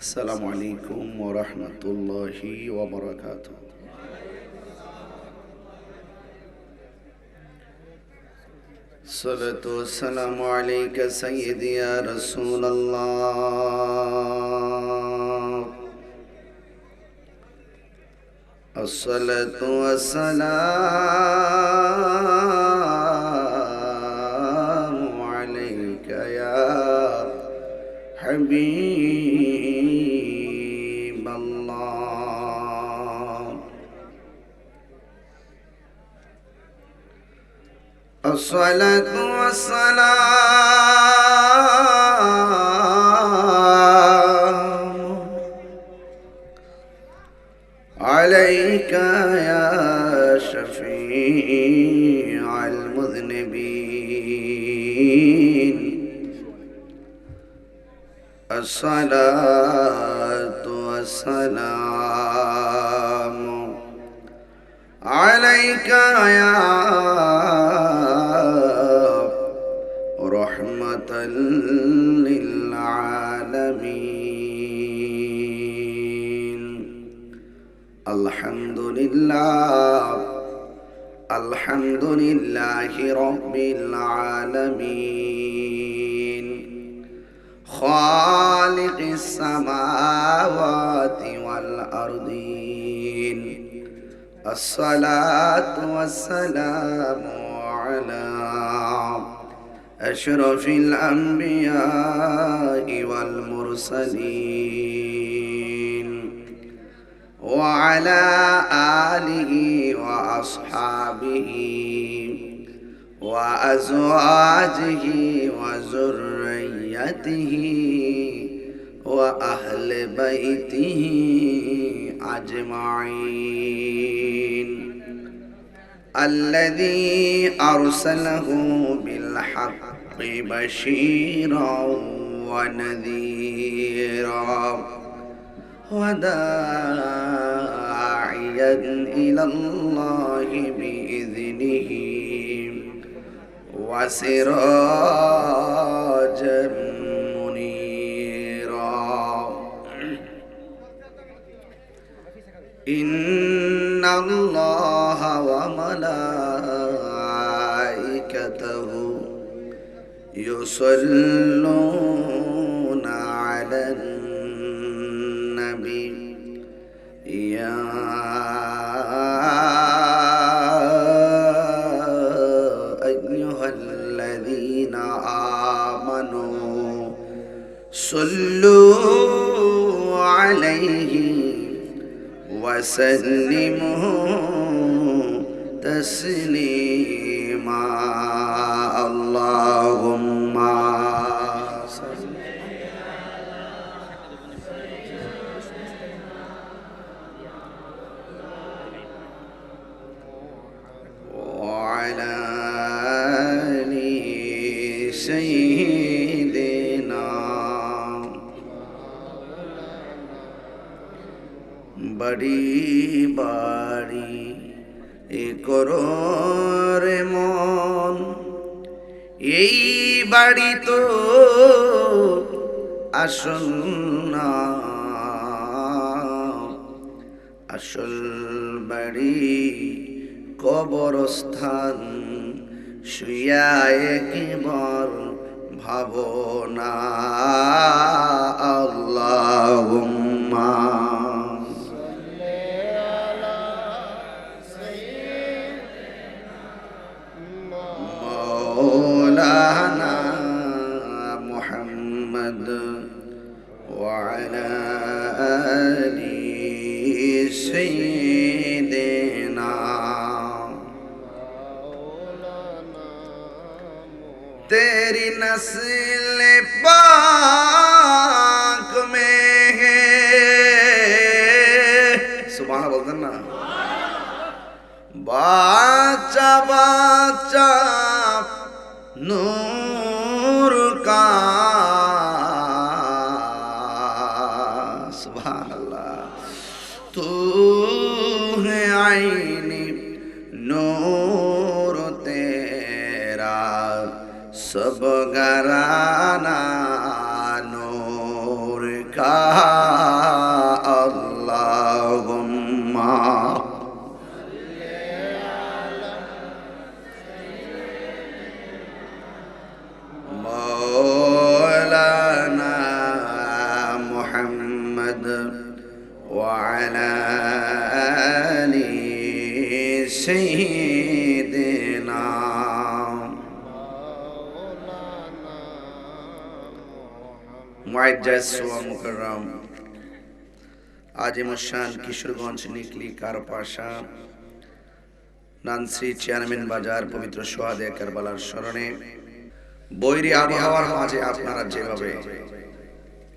আসসালামু আলাইকুম ওয়া রাহমাতুল্লাহি ওয়া বারাকাতুহু। সালাতু ওয়াসসালামু আলাইকা সাইয়্যিদি ইয়া রাসূলাল্লাহ। আসসালাতু ওয়াসসালামু আলাইকা ইয়া হাবিবাল্লাহ। الصلاة والسلام عليك يا شفيع المذنبين. الصلاة والسلام عليك يا رحمة للعالمين. الحمد لله الحمد لله رب العالمين، خالق السماوات والأرضين. الصلاة والسلام على أشرف الأنبياء والمرسلين وعلى آله وأصحابه وأزواجه وذريته وأهل بيته أجمعين، الذي أرسله بالحق بشيرا ونذيرا وداعيا إلى الله بإذنه وسراجا منيرا. إن الله وملائكته يصلون على النبي يا أيها الذين آمنوا صلوا عليه وسلموا تسليما. اللهم صل وعلى آل سيدنا. বাড়ি বাড়ি এ করো রে মন, এই বাড়ি তো আসল না, আসল বাড়ি কবরস্থান। শুইয়া একবার ভাবনা আল্লাহুম্মা مولانا محمد وعلى آل سيدنا. तेरी नस्ल पाक में है, सुभान बोलते ना, बाचा बाचा नूर का, सुभान अल्लाह। तू है आईनी नूर तेरा सब घराना नूर का মুআজ্জাজ ওয়া মুকাররম আজিমুশান কিশোরগঞ্জ নিকলি কারপাশা নানসি চেয়ারম্যান বাজার পবিত্র সোহাদে কারবালার স্মরণে বৈরী আবহাওয়ার মাঝে আপনারা যেভাবে,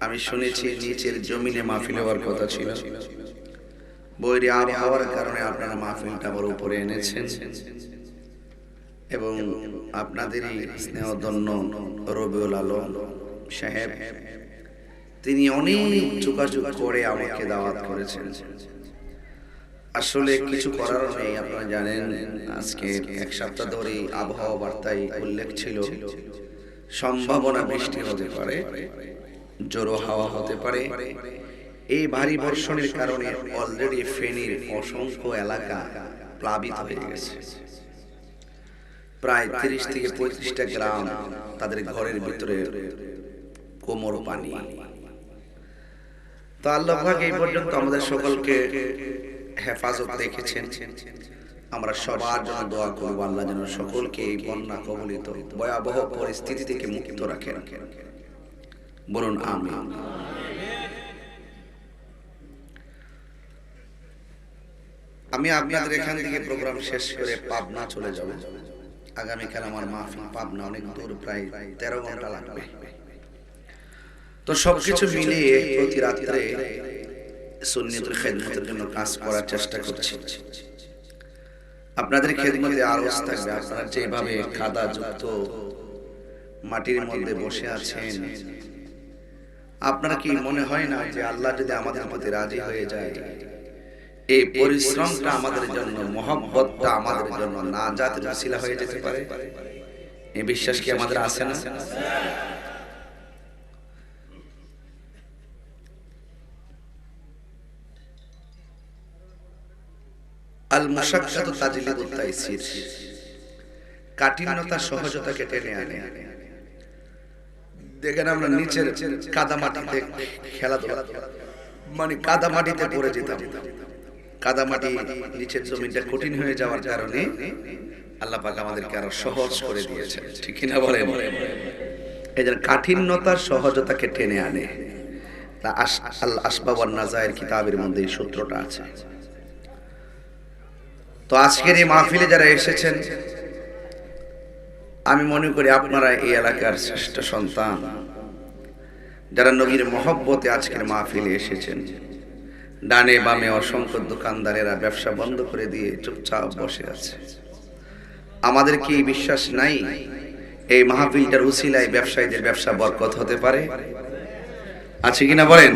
আমি শুনেছি নিচের জমিনে মাহফিল হওয়ার কথা ছিল, বৈরী আবহাওয়ার কারণে আপনারা মাহফিলটা আবার উপরে এনেছেন এবং আপনাদেরই স্নেহধন্য রবিউল আলম সাহেব, তিনি অনেক যোগাযোগ করে আমাকে দাওয়াত করেছেন। আসলে কিছু করার নেই, আপনারা জানেন আজকে এক সপ্তাহ ধরে আবহাওয়া বার্তায় উল্লেখ ছিল সম্ভাবনা বৃষ্টি হতে পারে, জোরো হাওয়া হতে পারে। এই ভারী বর্ষণের কারণে অলরেডি ফেনীর অসংখ্য এলাকা প্লাবিত হয়ে গেছে। প্রায় 30 থেকে 35টা গ্রাম, তাদের ঘরের ভিতরে কোমর পানি। তো আল্লাহ পাক এই পর্যন্ত আমাদের সকলকে হেফাজত রেখেছেন। আমরা সবার জন্য দোয়া করব, আল্লাহ যেন সকলকে এই বন্যা কবলিত ভয়াবহ পরিস্থিতি থেকে মুক্ত রাখেন। বলুন আমিন। আমি আপনাদের এখান থেকে প্রোগ্রাম শেষ করে পাবনা চলে যাব। আগামীকাল আমার মাহফিল পাবনা, অনেক দূর, প্রায় 13 ঘন্টা লাগবে। তো সবকিছু মিলিয়ে প্রতি রাত্রে সুন্নিয়তের খেদমতের জন্য কাজ করার চেষ্টা করছি। আপনাদের খেদমতে আরজ থাকবে, আপনারা যেভাবে কাদা যুক্ত মাটির মধ্যে বসে আছেন, আপনারা কি মনে হয় না যে আল্লাহ যদি আমাদের প্রতি রাজি হয়ে যায়, এই পরিশ্রমটা আমাদের জন্য, মহব্বতটা আমাদের জন্য নাজাতের ওসিলা হয়ে যেতে পারে? এই বিশ্বাস কি আমাদের আছে না? আল মুশাক্কাতু তাজলিবুত তাইসির, কাঠিন্যতা সহজতাকে টেনে আনে। দেখেন আমরা নিচের কাদা মাটিতে খেলাধুলা, মানে কাদা মাটিতে পড়ে যেতাম। কাদা মাটি, নিচের জমিটা কঠিন হয়ে যাওয়ার কারণে আল্লাহ পাক আমাদেরকে আরো সহজ করে দিয়েছেন, ঠিক কিনা বলেন? এই যে কাঠিন্যতার সহজতাকে টেনে আনে, আল আসবাব ওয়ান নাজায়ের কিতাবের মধ্যে এই সূত্রটা আছে। তো আজকের এই মাহফিলে যারা এসেছেন, আমি মনে করি আপনারা এই এলাকার শ্রেষ্ঠ সন্তান, যারা নবীর মহব্বতে আজকের মাহফিলে এসেছেন। ডানে বামে অসংখ্য দোকানদারেরা ব্যবসা বন্ধ করে দিয়ে চুপচাপ বসে আছে। আমাদের কি বিশ্বাস নাই এই মাহফিলটার উসিলায় ব্যবসায়ীদের ব্যবসা বরকত হতে পারে? আছে কিনা বলেন?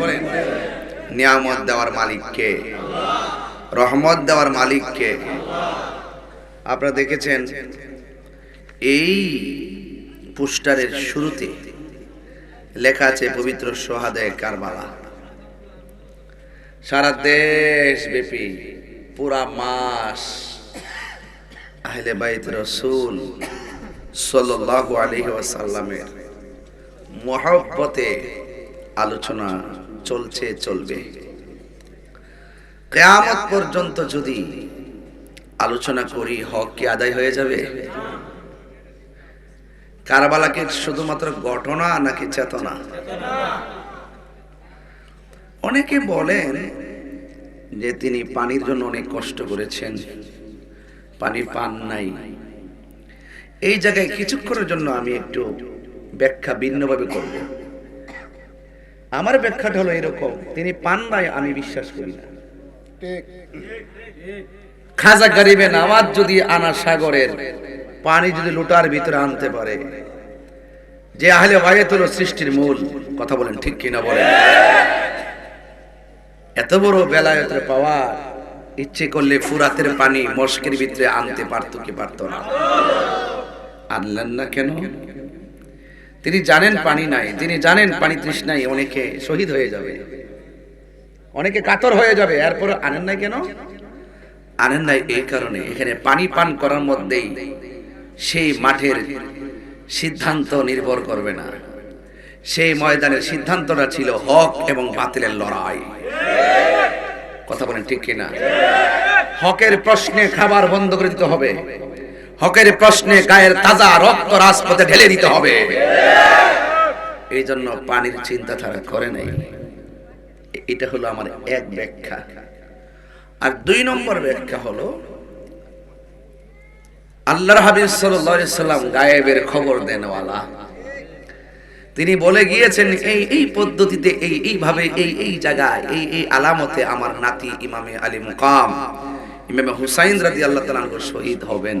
নিয়ামত দেওয়ার মালিক কে? রহমত দেওয়ার মালিক কে? আপনারা দেখেছেন এই পোস্টারের শুরুতে লেখা আছে পবিত্র সোহাদে কারবালা। সারা দেশ ব্যাপী পুরা মাস আহলে বাইত রাসূল সাল্লাল্লাহু আলাইহি ওয়াসাল্লামের মহব্বতে আলোচনা চলছে, চলবে। কিয়ামত পর্যন্ত যদি আলোচনা করি, হক কি আদায় হয়ে যাবে? কারবালা কি শুধুমাত্র ঘটনা নাকি চেতনা? অনেকে বলেন যে তিনি পানির জন্য অনেক কষ্ট করেছেন, পানি পান নাই। এই জায়গায় কিছুক্ষণের জন্য আমি একটু ব্যাখ্যা ভিন্নভাবে করব। আমার ব্যাখ্যাটা হলো এরকম, তিনি পান নাই আমি বিশ্বাস করি না। খাজা গরিবে নওয়াজ যদি আনা সাগরের পানি যদি লোটার ভিতরে আনতে পারে, যে আহলে বায়াতুল সৃষ্টির মূল, কথা বলেন ঠিক কিনা বলেন? এত বড় বেলায়েতের পাওয়া, ইচ্ছে করলে ফুরাতের পানি মস্কের ভিতরে আনতে পারতো কি পারতো না? আনলেন না কেন? তিনি জানেন পানি নাই, তিনি জানেন পানি তৃষ্ণায় অনেকে শহীদ হয়ে যাবে, অনেকে কাতর হয়ে যাবে, এরপর আনেন নাই কেন? আনেন নাই এই কারণে এখানে পানি পান করার মধ্যেই সেই মাঠের সিদ্ধান্ত নির্ভর করবে না। সেই ময়দানের সিদ্ধান্তটা ছিল হক এবং বাতিলের লড়াই। কথা বলেন ঠিক কিনা? হকের প্রশ্নে খাবার বন্ধ করে দিতে হবে, হকের প্রশ্নে গায়ের তাজা রক্ত রাজপথে ঢেলে দিতে হবে। এই জন্য পানির চিন্তা তারা করে নাই। এটা হলো আমার এক ব্যাখ্যা। আর 2 নম্বর ব্যাখ্যা হলো আল্লাহর হাবিব সাল্লাল্লাহু আলাইহি সাল্লাম গায়েবের খবর দেনওয়ালা। তিনি বলে গিয়েছেন এই পদ্ধতিতে এইভাবে এই জায়গায় এই আলামতে আমার নাতি ইমামে আলী মুকাম ইমামে হুসাইন রাদিয়াল্লাহু তাআলা আনহু শহীদ হবেন।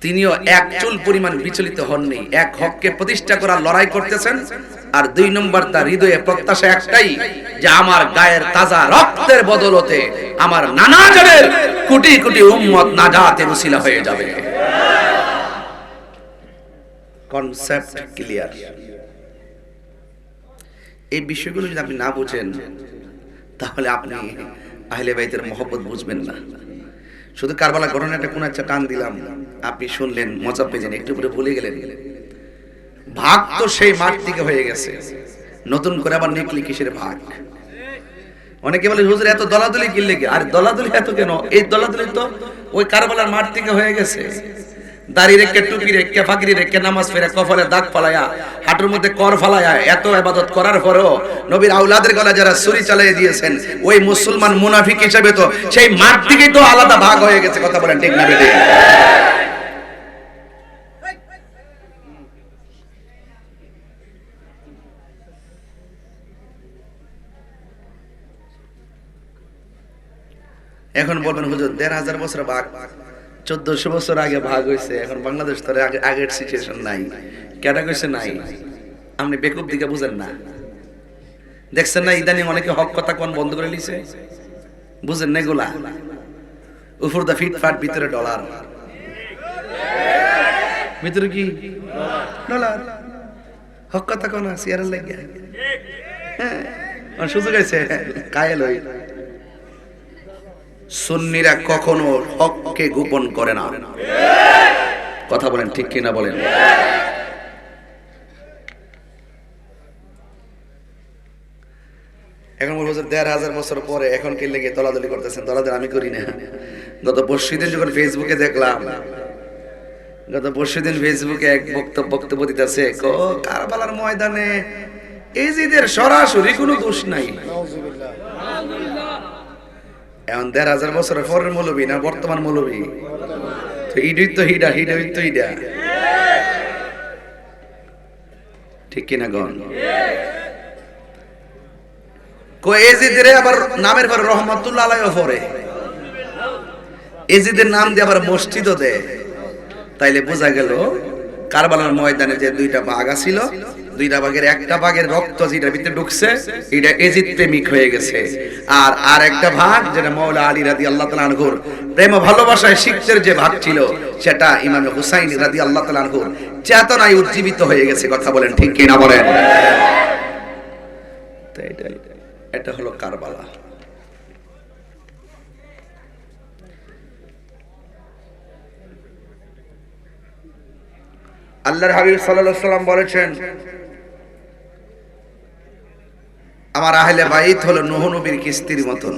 তিনিও এক চুল পরিমাণ বিচলিত হননি, এক হককে প্রতিষ্ঠা করার লড়াই করতেছেন। আর 2 নম্বর তার হৃদয়ে প্রত্যাশা একটাই যে আমার গায়ের তাজা রক্তের বদলতে আমার নানা জানের কোটি কোটি উম্মত নাজাতের উসিলা হয়ে যাবে। Concept clear. এই বিষয়গুলো যদি আপনি না বুঝেন তাহলে আপনি আহলে বাইতের মহব্বত বুঝবেন না। শুধু কারবালা ঘটনাটা কোন একটা টান দিলাম, আপনি শুনলেন, মজা পেয়েছেন, একটু পরে ভুলে গেলেন। ভাগ তো সেই মাঠ থেকে হয়ে গেছে, নতুন করে আবার নিকলি কিসের ভাগ? অনেকে বলে হুজুর এত দলাদলি কি লেগে? আর দলাদলি এত কেন? এই দলাদলি তো ওই কারবালার মাঠ থেকে হয়ে গেছে। দাড়ি রেখে, টুপি রেখে, ফাকরি রেখে, নামাজ পড়ে, কপালে দাগ ফালায়া, হাঁটুর মধ্যে কর ফালায়া, এত ইবাদত করার পরেও নবীর আওলাদের গলা যারা ছুরি চালিয়ে দিয়েছেন, ওই মুসলমান মুনাফিক হিসেবে তো সেই মাঠ থেকেই তো আলাদা ভাগ হয়ে গেছে। কথা বলেন ঠিক না বেঠিক? এখন বলবেন হুজুর 1500 বছর ভাগ, 1400 বছর আগে ভাগ হয়েছে, এখন বাংলাদেশ তো আগের সিচুয়েশন নাই। কেটা কইছে নাই? আপনি বেকুব দিকে বুঝেন না। দেখছেন না ইদানিং অনেকে হক কথা কোন বন্ধ করে লিছে? বুঝেন না এগুলা? উপর দা ফিটফাট, ভিতরে ডলার। ভিতরে কি ডলার? হক কথা কোন সিয়ারের লাগে? হ্যাঁ, সুযোগ আছে কায়েল হই। সুন্নিরা কখনো হককে গোপন করে না। কথা বলেন ঠিক কিনা বলেন? এখন বলবো 1500 বছর পরে এখন কি লেগে দলাদলি করতেছেন? দলাদলি আমি করি না। গত পরশুদিন যখন ফেসবুকে দেখলাম, ফেসবুকে এক বক্তব্য দিতেছে, কারবালার ময়দানে এজিদের সরাসরি কোনো দোষ নাই। এখন 1500 বছরের পরের মৌলবী না বর্তমান মৌলবী? ঠিক কিনা গণ? এজিদের আবার নামের পরে রহমাতুল্লাহ আলাইহি পড়ে, এজিদের নাম দিয়ে আবার মসজিদও দেয়। তাইলে বোঝা গেল কারবালার ময়দানে যে 2টা বাঘ ছিল, 2টা বাঘের একটা বাঘের রক্ত যেটার ভিতরে ঢুকছে এটা এজিদ প্রেমিক হয়ে গেছে। আর একটা ভাগ যেটা মাওলা আলী রাদিয়াল্লাহু তাআলা আনহুর প্রেম ভালোবাসায় শিখতের যে ভাগ ছিল সেটা ইমাম হুসাইন রাদিয়াল্লাহু তাআলা আনহুর চেতনায় উজ্জীবিত হয়ে গেছে। কথা বলেন ঠিক কিনা বলেন? তো এটা হলো কারবালা। আল্লাহর হাবিব সাল্লাল্লাহু আলাইহি সাল্লাম বলেছেন, আমার আহলে বাইত হলো নূহ নবীর কিস্তির মতন।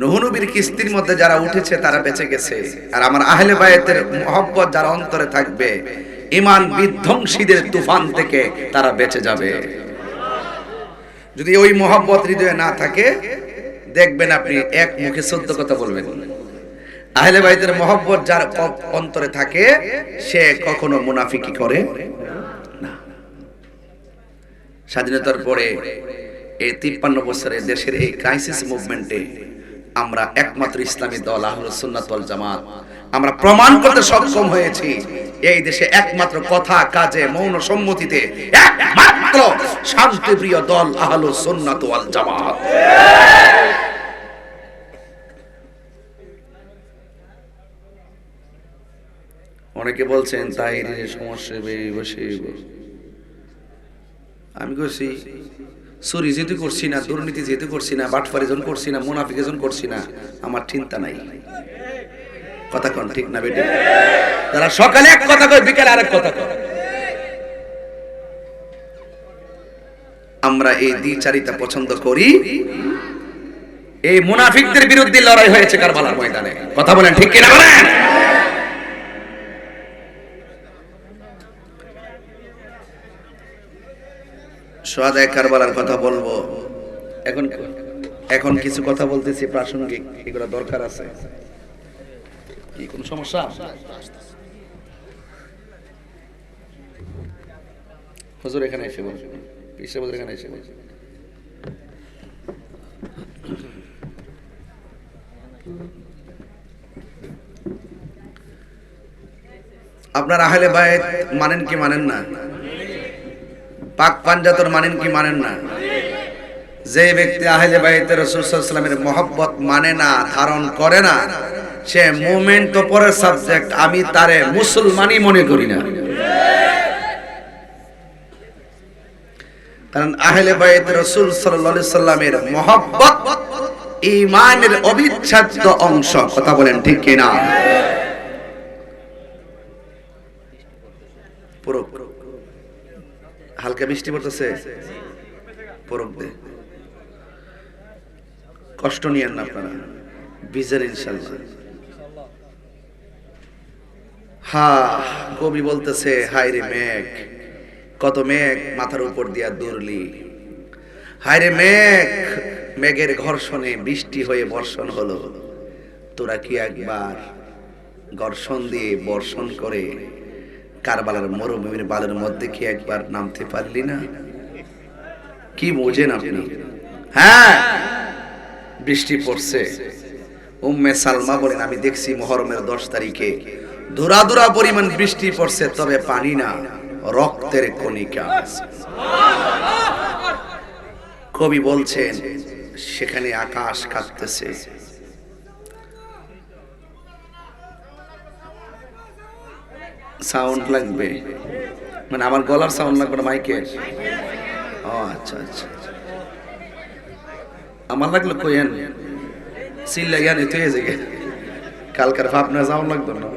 নূহ নবীর কিস্তির মধ্যে যারা উঠেছে তারা বেঁচে গেছে। আর আমার আহলে বাইতের মহব্বত যারা অন্তরে থাকবে, ঈমান বিধ্বংসীদের তুফান থেকে তারা বেঁচে যাবে। যদি ওই মহব্বত হৃদয়ে না থাকে, দেখবেন আপনি এক মুখে 14 কথা বলবেন। আহলে বাইতের মহব্বত যার অন্তরে থাকে সে কখনো মুনাফিকি করে না। স্বাধীনতার পরে এই 53 বছরে দেশের এই ক্রাইসিস মুভমেন্টে আমরা একমাত্র ইসলামী দল আহলুস সুন্নাত ওয়াল জামাত আমরা প্রমাণ করতে সক্ষম হয়েছি এই দেশে একমাত্র কথা কাজে মৌন সম্মতিতে একমাত্র শান্তিপ্রিয় দল আহলুস সুন্নাত ওয়াল জামাত। অনেকে বলছেন তাহিরের সমস্যা বসে, আমি করছি চুরি যেহেতু করছি না, দুর্নীতি যেহেতু করছি না, বাটফারি যখন করছি না, মুনাফিকি যখন করছি না, আমার চিন্তা নাই। কথা কোন ঠিক না বেটি? যারা সকালে এক কথা কয় বিকালে আরেক কথা কয়। আমরা এই দ্বিচারিতা পছন্দ করি। এই মুনাফিকদের বিরুদ্ধে লড়াই হয়েছে কারবালার ময়দানে। কথা বলেন ঠিক কিনা বলেন? শুহাদায়ে কারবালার কথা বলবো। এখন এখন কিছু কথা বলতেছি প্রাসঙ্গিক, এগুলো দরকার আছে। কি কোন সমস্যা? হুজুর এখানে এসে বলুন, পিসে হুজুর এখানে এসে বলুন। আপনার আহলে বায়ত মানেন কি মানেন না? পাক পাঞ্জাতন মানেন কি মানেন না? যে ব্যক্তি আহলে বায়তে রাসূল সাল্লাল্লাহু আলাইহি ওয়াসাল্লামের মহব্বত মানে না, ধারণ করে না, সে মুমিন তো পরের সাবজেক্ট, আমি তারে মুসলমানই মনে করি না। কারণ আহলে বায়তে রাসূল সাল্লাল্লাহু আলাইহি ওয়াসাল্লামের মহব্বত ঈমানের অবিচ্ছেদ্য অংশ। কথা বলেন ঠিক কি না? পুরো হালকা বৃষ্টি পড়তেছে, পরক দে, কষ্ট নিয়েন না আপনারা, ভিজের ইনশাআল্লাহ। কবি বলতেছে, হায় রে মেঘ, কত মেঘ মাথার উপর দিয়া দৌড়লি, হায় রে মেঘ, মেঘের ঘর্ষণে বৃষ্টি হয়ে বর্ষণ হলো, তোরা কি একবার ঘর্ষণ দিয়ে বর্ষণ করে কারবালার মরুভূমির বালুর মধ্যে কি একবার নামতে পারলি না? কি বোঝেন আপনি? হ্যাঁ, বৃষ্টি পড়ছে। উম্মে সালমা বলেন, আমি দেখছি মুহররমের 10 তারিখে ধুরা পরিমাণ বৃষ্টি পড়ছে, তবে পানি না, রক্তের কণিকা। কবি বলছেন, সেখানে আকাশ কাঁপতেছে। সাউন্ড লাগবে মানে আমার গলার সাউন্ড লাগবে না, মাইকের? ও আচ্ছা আচ্ছা, আমার লাগলো কইেন চিল্লাইয়া নিতে হয়ে যাবে, কালকার ভাবনা সাউন্ড লাগতো না,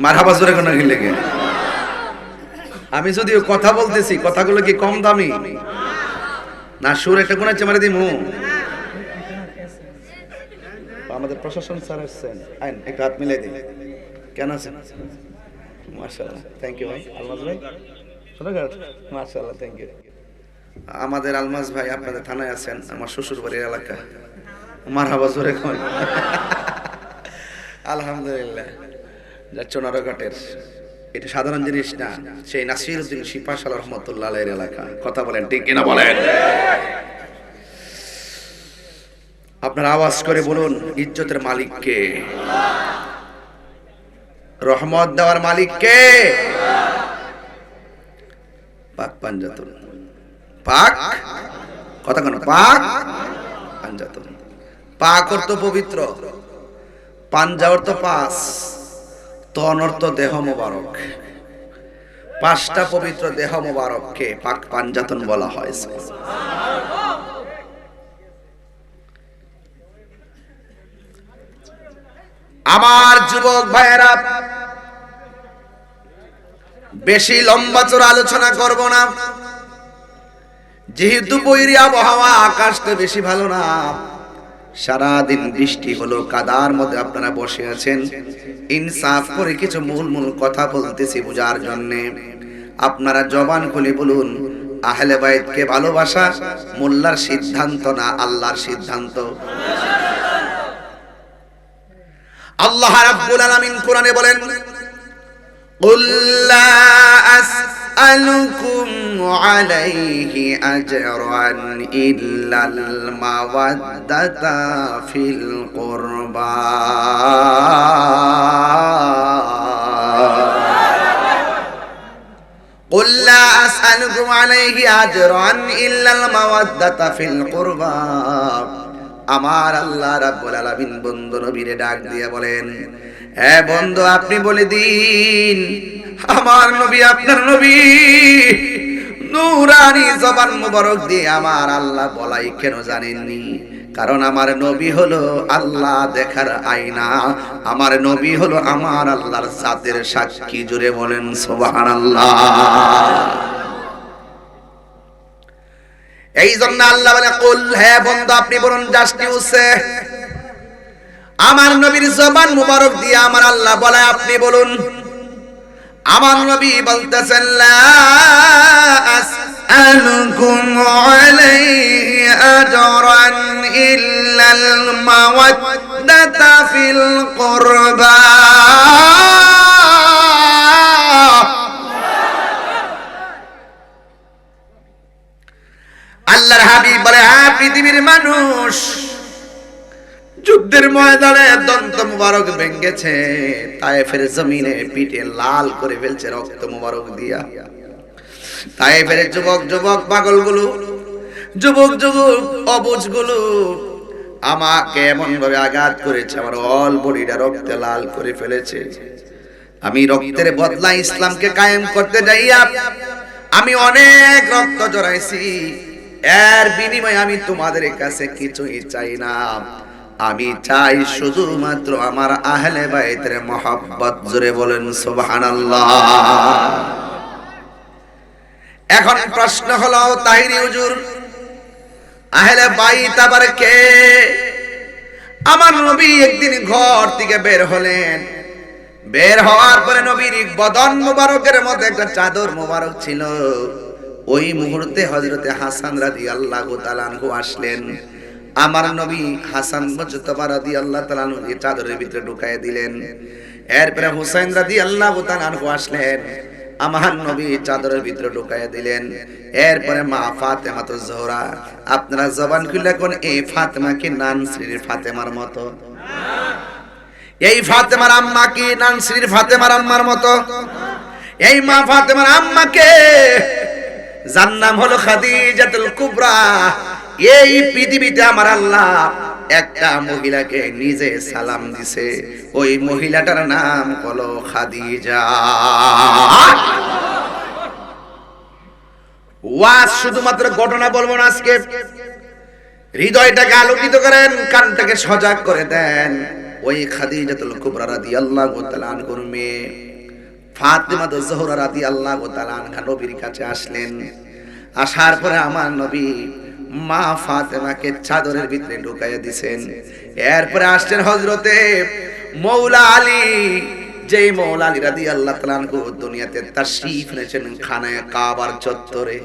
মারহাবা জোরে কোন লেগে। আমি যদিও কথা বলতেছি, কথাগুলো কি কম দামি না? সুর একটা কোন মারে দিমু? আমাদের প্রশাসন স্যার এসেছেন, আইন একটু হাত মিলাই দিন। কেন আছেন? মাশাআল্লাহ, থ্যাংক ইউ ভাই। আলমাজ ভাই সোনাঘাট, মাশাআল্লাহ, থ্যাংক ইউ। আমাদের আলমাজ ভাই আপনাদের থানায় আছেন, আমার শ্বশুর বাড়ির এলাকা। মারহাবা জোরে কোন। আলহামদুলিল্লাহ। যাচ্ছ নারঘাটের, এটা সাধারণ জিনিস না, সেই নাসিরউদ্দিন শিপাশাল রহমাতুল্লাহ আলাইহির এলাকা। কথা বলেন ঠিক কিনা বলেন? আপনারা আওয়াজ করে বলুন, ইজ্জতের মালিক কে? রহমত দেওয়ার মালিক কে? পাক পাঞ্জাতন। পাক কথা কেন? পাক পাঞ্জাতন। পাক অর্থ পবিত্র, পাঞ্জা অর্থ পাঁচ, তন অর্থ দেহ মোবারক। 5টা পবিত্র দেহ মোবারককে পাক পাঞ্জাতন বলা হয়। আমার যুবক ভাইয়েরা, বেশি লম্বা চড়া আলোচনা করব না, যেহেতু বৈরী আবহাওয়া, আকাশটা বেশি ভালো না, সারাদিন বৃষ্টি হলো, কাদার মধ্যে আপনারা বসে আছেন। ইনসাফ করে কিছু মূল কথা বলতেছি বোঝার জন্য। আপনারা জবান খুলে বলুন, আহলে বাইতকে ভালোবাসা মোল্লার সিদ্ধান্ত না, আল্লাহর সিদ্ধান্ত। আল্লাহ রাব্বুল আলামিন কোরআনে বলেন, কুল লা আসআলুকুম আলাইহি আজরান ইল্লাল মাওয়াদ্দাতা ফিল কুরবা। কুল লা আসআলুকুম আলাইহি আজরান ইল্লাল মাওয়াদ্দাতা ফিল কুরবা। আমার আল্লাহ রাব্বুল আলামিন বন্ধু নবীরে ডাক দিয়ে বলেন, হে বন্ধু, আপনি বলে দিন, আমার নবী, আপনার নবী নূরানি জবান মুবারক দিয়ে আমার আল্লাহ বলাই কেন জানেননি? কারণ আমার নবী হলো আল্লাহ দেখার আয়না, আমার নবী হলো আমার আল্লাহর জাতের সাক্ষী। জুড়ে বলেন সুবহানাল্লাহ। এই জন্য আল্লাহ বলে, কুল, হে বন্ধু আপনি বলুন, জাস্ট ইউসে, আমার নবীর জবান মুবারক দিয়ে আমার আল্লাহ বলে আপনি বলুন। আমার নবী বলতেছেন, লা أسألكم عليه أجرا إلا المودة في القربى আল্লাহর হাবিব বলে, পৃথিবীর মানুষ যুদ্ধের ময়দানে দন্ত মুবারক ভেঙেছে, তায়েফের জমিনে পিঠে লাল করে ফেলছে রক্ত মুবারক দিয়া। তায়েফের যুবক যুবক পাগলগুলো, যুবক যুবক অবুঝগুলো আমাকে এমন ভাবে আঘাত করেছে, আমার অল বডিটা রক্তে লাল করে ফেলেছে। আমি রক্তের বদলা ইসলামকে কায়েম করতে যাইয়া আমি অনেক রক্ত জড়াইছি, এর বিনিময়ে আমি তোমাদের কাছে কিছুই চাই না, আমি চাই শুধুমাত্র আমার আহলে বাইতের মহব্বত। জোরে বলেন সুবহানাল্লাহ। এখন প্রশ্ন হলো, তাহিরি হুজুর, আহলে বাইত আবার কে? আমার নবী একদিন ঘর থেকে বের হলেন, বের হওয়ার পরে নবীর বদন মুবারকের মধ্যে একটা চাদর মুবারক ছিল। ওই মুহূর্তে হযরতে হাসান রাদিয়াল্লাহু তাআলা আনহু আসলেন। আমার নবী হাসান মুজতবা রাদিয়াল্লাহু তাআলা আনহু এই চাদরের ভিতরে ঢুকায় দিলেন। এরপরে হুসাইন রাদিয়াল্লাহু তাআলা আনহু আসলেন, আমার নবী চাদরের ভিতরে ঢুকায় দিলেন। এরপরে মা ফাতেমাতুজ জোহরা, আপনারা জবান খুলে কোন এই ফাতেমা কি নানসির ফাতেমার মতো? এই ফাতেমার আম্মা কি নানসির ফাতেমার আম্মার মতো? এই মা ফাতেমার আম্মাকে যার নাম হলো খাদিজাতুল কুবরা, এই পৃথিবীতে আমার আল্লাহ একটা মহিলাকে নিজে সালাম দিছে, ওই মহিলাটার নাম হলো খাদিজা। ওয়াজ শুধুমাত্র ঘটনা বলবো না, আজকে হৃদয়টাকে আলোকিত করেন, কানটাকে সজাগ করে দেন। ওই খাদিজাতুল কুবরা রাদিয়াল্লাহু তাআলা আনহার মেয়ে ফাতেমাতুজ জোহরা রাদিয়াল্লাহু তাআলা আনহা নবীর কাছে আসলেন। আসার পরে আমার নবী মা ফাতেমাকে চাদরের ভিতরে ঢুকাইয়া দিবেন। এরপরে আসলেন হযরতে মৌলা আলী, যেই মৌলা আলী রাদিয়াল্লাহু তাআলা আনহু দুনিয়াতে তাশরীফ এনেছেন খানায়ে কাবার চত্বরে।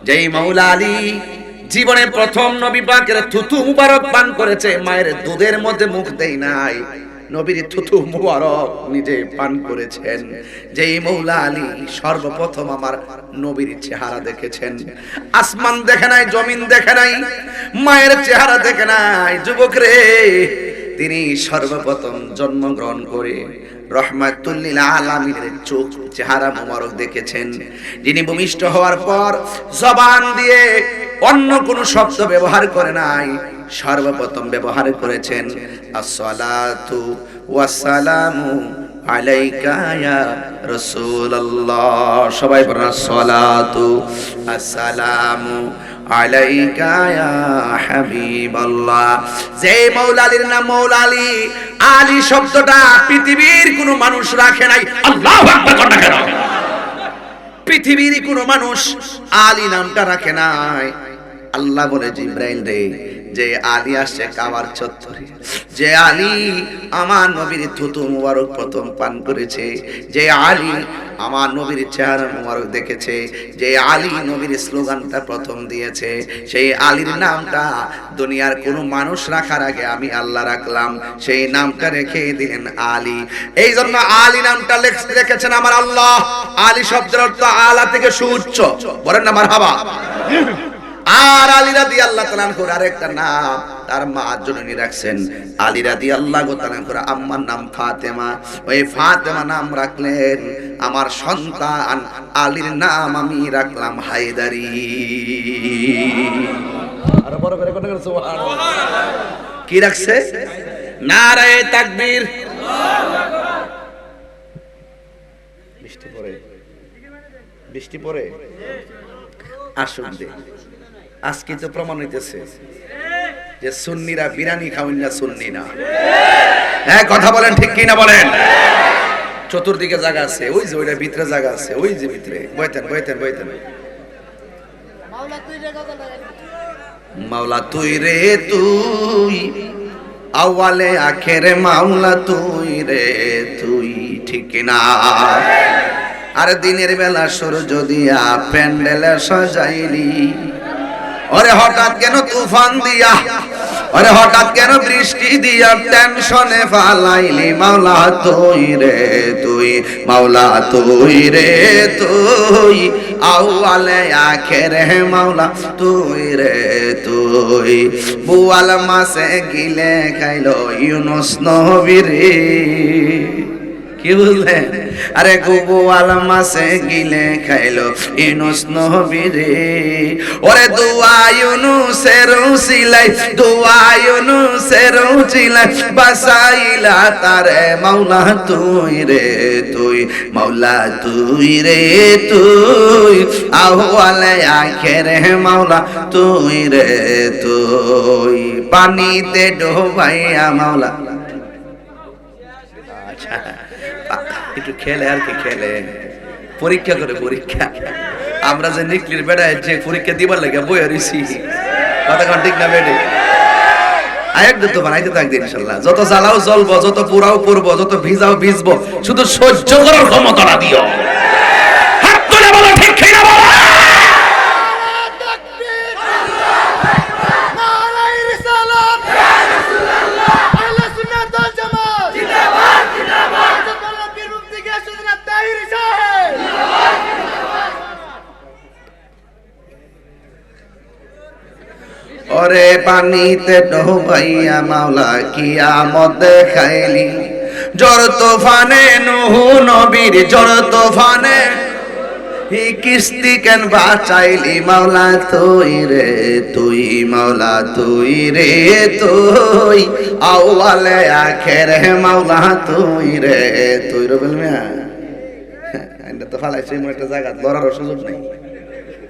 যেই মৌলা আলী জীবনে প্রথম নবী পাকের থুতু মুবারক পান করেছে, মায়ের দুধের মধ্যে মুখ দেই নাই, নবীর থুতু মুবারক নিজে পান করেছেন। যেই মৌলা আলী সর্বপ্রথম আমার নবীর চেহারা দেখেছেন। আসমান দেখে নাই, জমিন দেখে নাই, মায়ের চেহারা দেখে নাই। যুবক রে, তিনি সর্বপ্রথম জন্মগ্রহণ করে রহমাতুল লিল আলামিনের চোখ চেহারা মুবারক দেখেছেন। যিনি ভূমিষ্ঠ হওয়ার পর জবান দিয়ে অন্য কোনো শব্দ ব্যবহার করে নাই, সর্বপ্রথম ব্যবহার করেছেন আসসালাতু ওয়াসসালামু আলাইকা ইয়া রাসূলুল্লাহ। সবাই বলেন আসসালাতু আসসালামু আলাইকা ইয়া হাবিবাল্লাহ। যে মৌলা আলীর নাম মৌলা আলী, আলী শব্দটা পৃথিবীর কোনো মানুষ রাখে নাই। আল্লাহু আকবার করনা কেন? পৃথিবীর কোনো মানুষ আলী নামটা রাখে নাই। আল্লাহ বলে জিবরাইল রে, যে আলী আসছে কাবার চত্বরে, যে আলী আমার নবীর থুতু মুবারক প্রথম পান করেছে, যে আলী আমার নবীর চেহারা মুবারক দেখেছে, যে আলী নবীর স্লোগানটা প্রথম দিয়েছে, সেই আলীর নামটা দুনিয়ার কোনো মানুষ রাখার আগে আমি আল্লাহ রাখলাম। সেই নামটা রেখে দিলেন আলী। এই জন্য আলী নামটা লিখেছেন আমার আল্লাহ। আলী শব্দের অর্থ আলা থেকে সুউচ্চ, বলেন না মারহাবা। আর আলী রাদিয়াল্লাহু তাআলা আনহুর আরেকটা নাম তার মা জননী রাখছেন আলী রাদিয়াল্লাহু তাআলা আনহুর আম্মার নাম ফাতেমা। ওই ফাতেমা নাম রাখলেন আমার সন্তান আলীর নাম আমি রাখলাম হায়দারি। আর বড় করে কোন সুবহানাল্লাহ কি রাখছে? নারায়ে তাকবীর। আল্লাহু আকবার। বৃষ্টি পড়ে আসুন দে। আজকে তো প্রমাণ হইতেছে যে সুন্নিরা বিরিয়ানি খাওয়েন না, সুন্নি না। হ্যাঁ কথা বলেন, ঠিক কি না বলেন? চতুর্দিকে জায়গা আছে, ওই যে ওইটার ভিতরে জায়গা আছে, ওই যে ভিতরে বইতেন বইতেন বইতেন। মাওলা তুই রে তুই, আওয়ালে আখেরে মাওলা তুই রে তুই, ঠিক না? আর দিনের বেলা সূর্য দিয়া প্যান্ডেল সাজাইলি, ওরে হঠাৎ কেন তুফান দিয়া, ওরে হঠাৎ কেন বৃষ্টি দিয়া টেনশনে ফালাইলি। মাওলা তুই রে তুই, মাওলা তুই রে তুই, আউয়ালে আখেরে মাওলা তুই রে তুই। বুয়াল মাসে গিলে খাইলো ইউনুস নবী রে, কি বুঝলেন? আরে গোবোয়াল মাসে গিলে খাইলো ইউনুস নবী রে। ওরে দুয়া ইউনুসের উসিলাই, দুয়া ইউনুসের উসিলাই বাসাইলা তারে মাওলা তুই রে তুই, মাওলা তুই রে তুই, আহওয়ালে আখেরে মাওলা তুই রে তুই। পানিতে ডোবাইয়া মাওলা, আচ্ছা একটু খেলে আর কি, খেলে পরীক্ষা করে, পরীক্ষা। আমরা যে নিকলির বেড়ায় যে পরীক্ষা দিবার লাগে বই হইছি, কথা কোন ঠিক না বেড়ে আয়ের তো বানাইতে থাকবে ইনশাআল্লাহ। যত জ্বালাও জ্বলবো, যত পুরাও পড়বো, যত ভিজাও ভিজবো, শুধু সহ্য করার ক্ষমতা দিও। হাত তুলে বলো ঠিক কি না বলো। ওরে পানিতে ডুবাইয়া মাওলা কিয়ামত দেখাইলি, ঝড় তুফানে নূহ নবীর, ঝড় তুফানে হি কিস্তি কেন বাঁচাইলি। মাওলা তুই রে তুই, মাওলা তুই রে তুই, আউয়ালে আখেরে মাওলা তুই রে তুই। রবেল মিয়া এটা তো ফালাইছে এমন একটা জায়গা লড়ার সুযোগ নেই,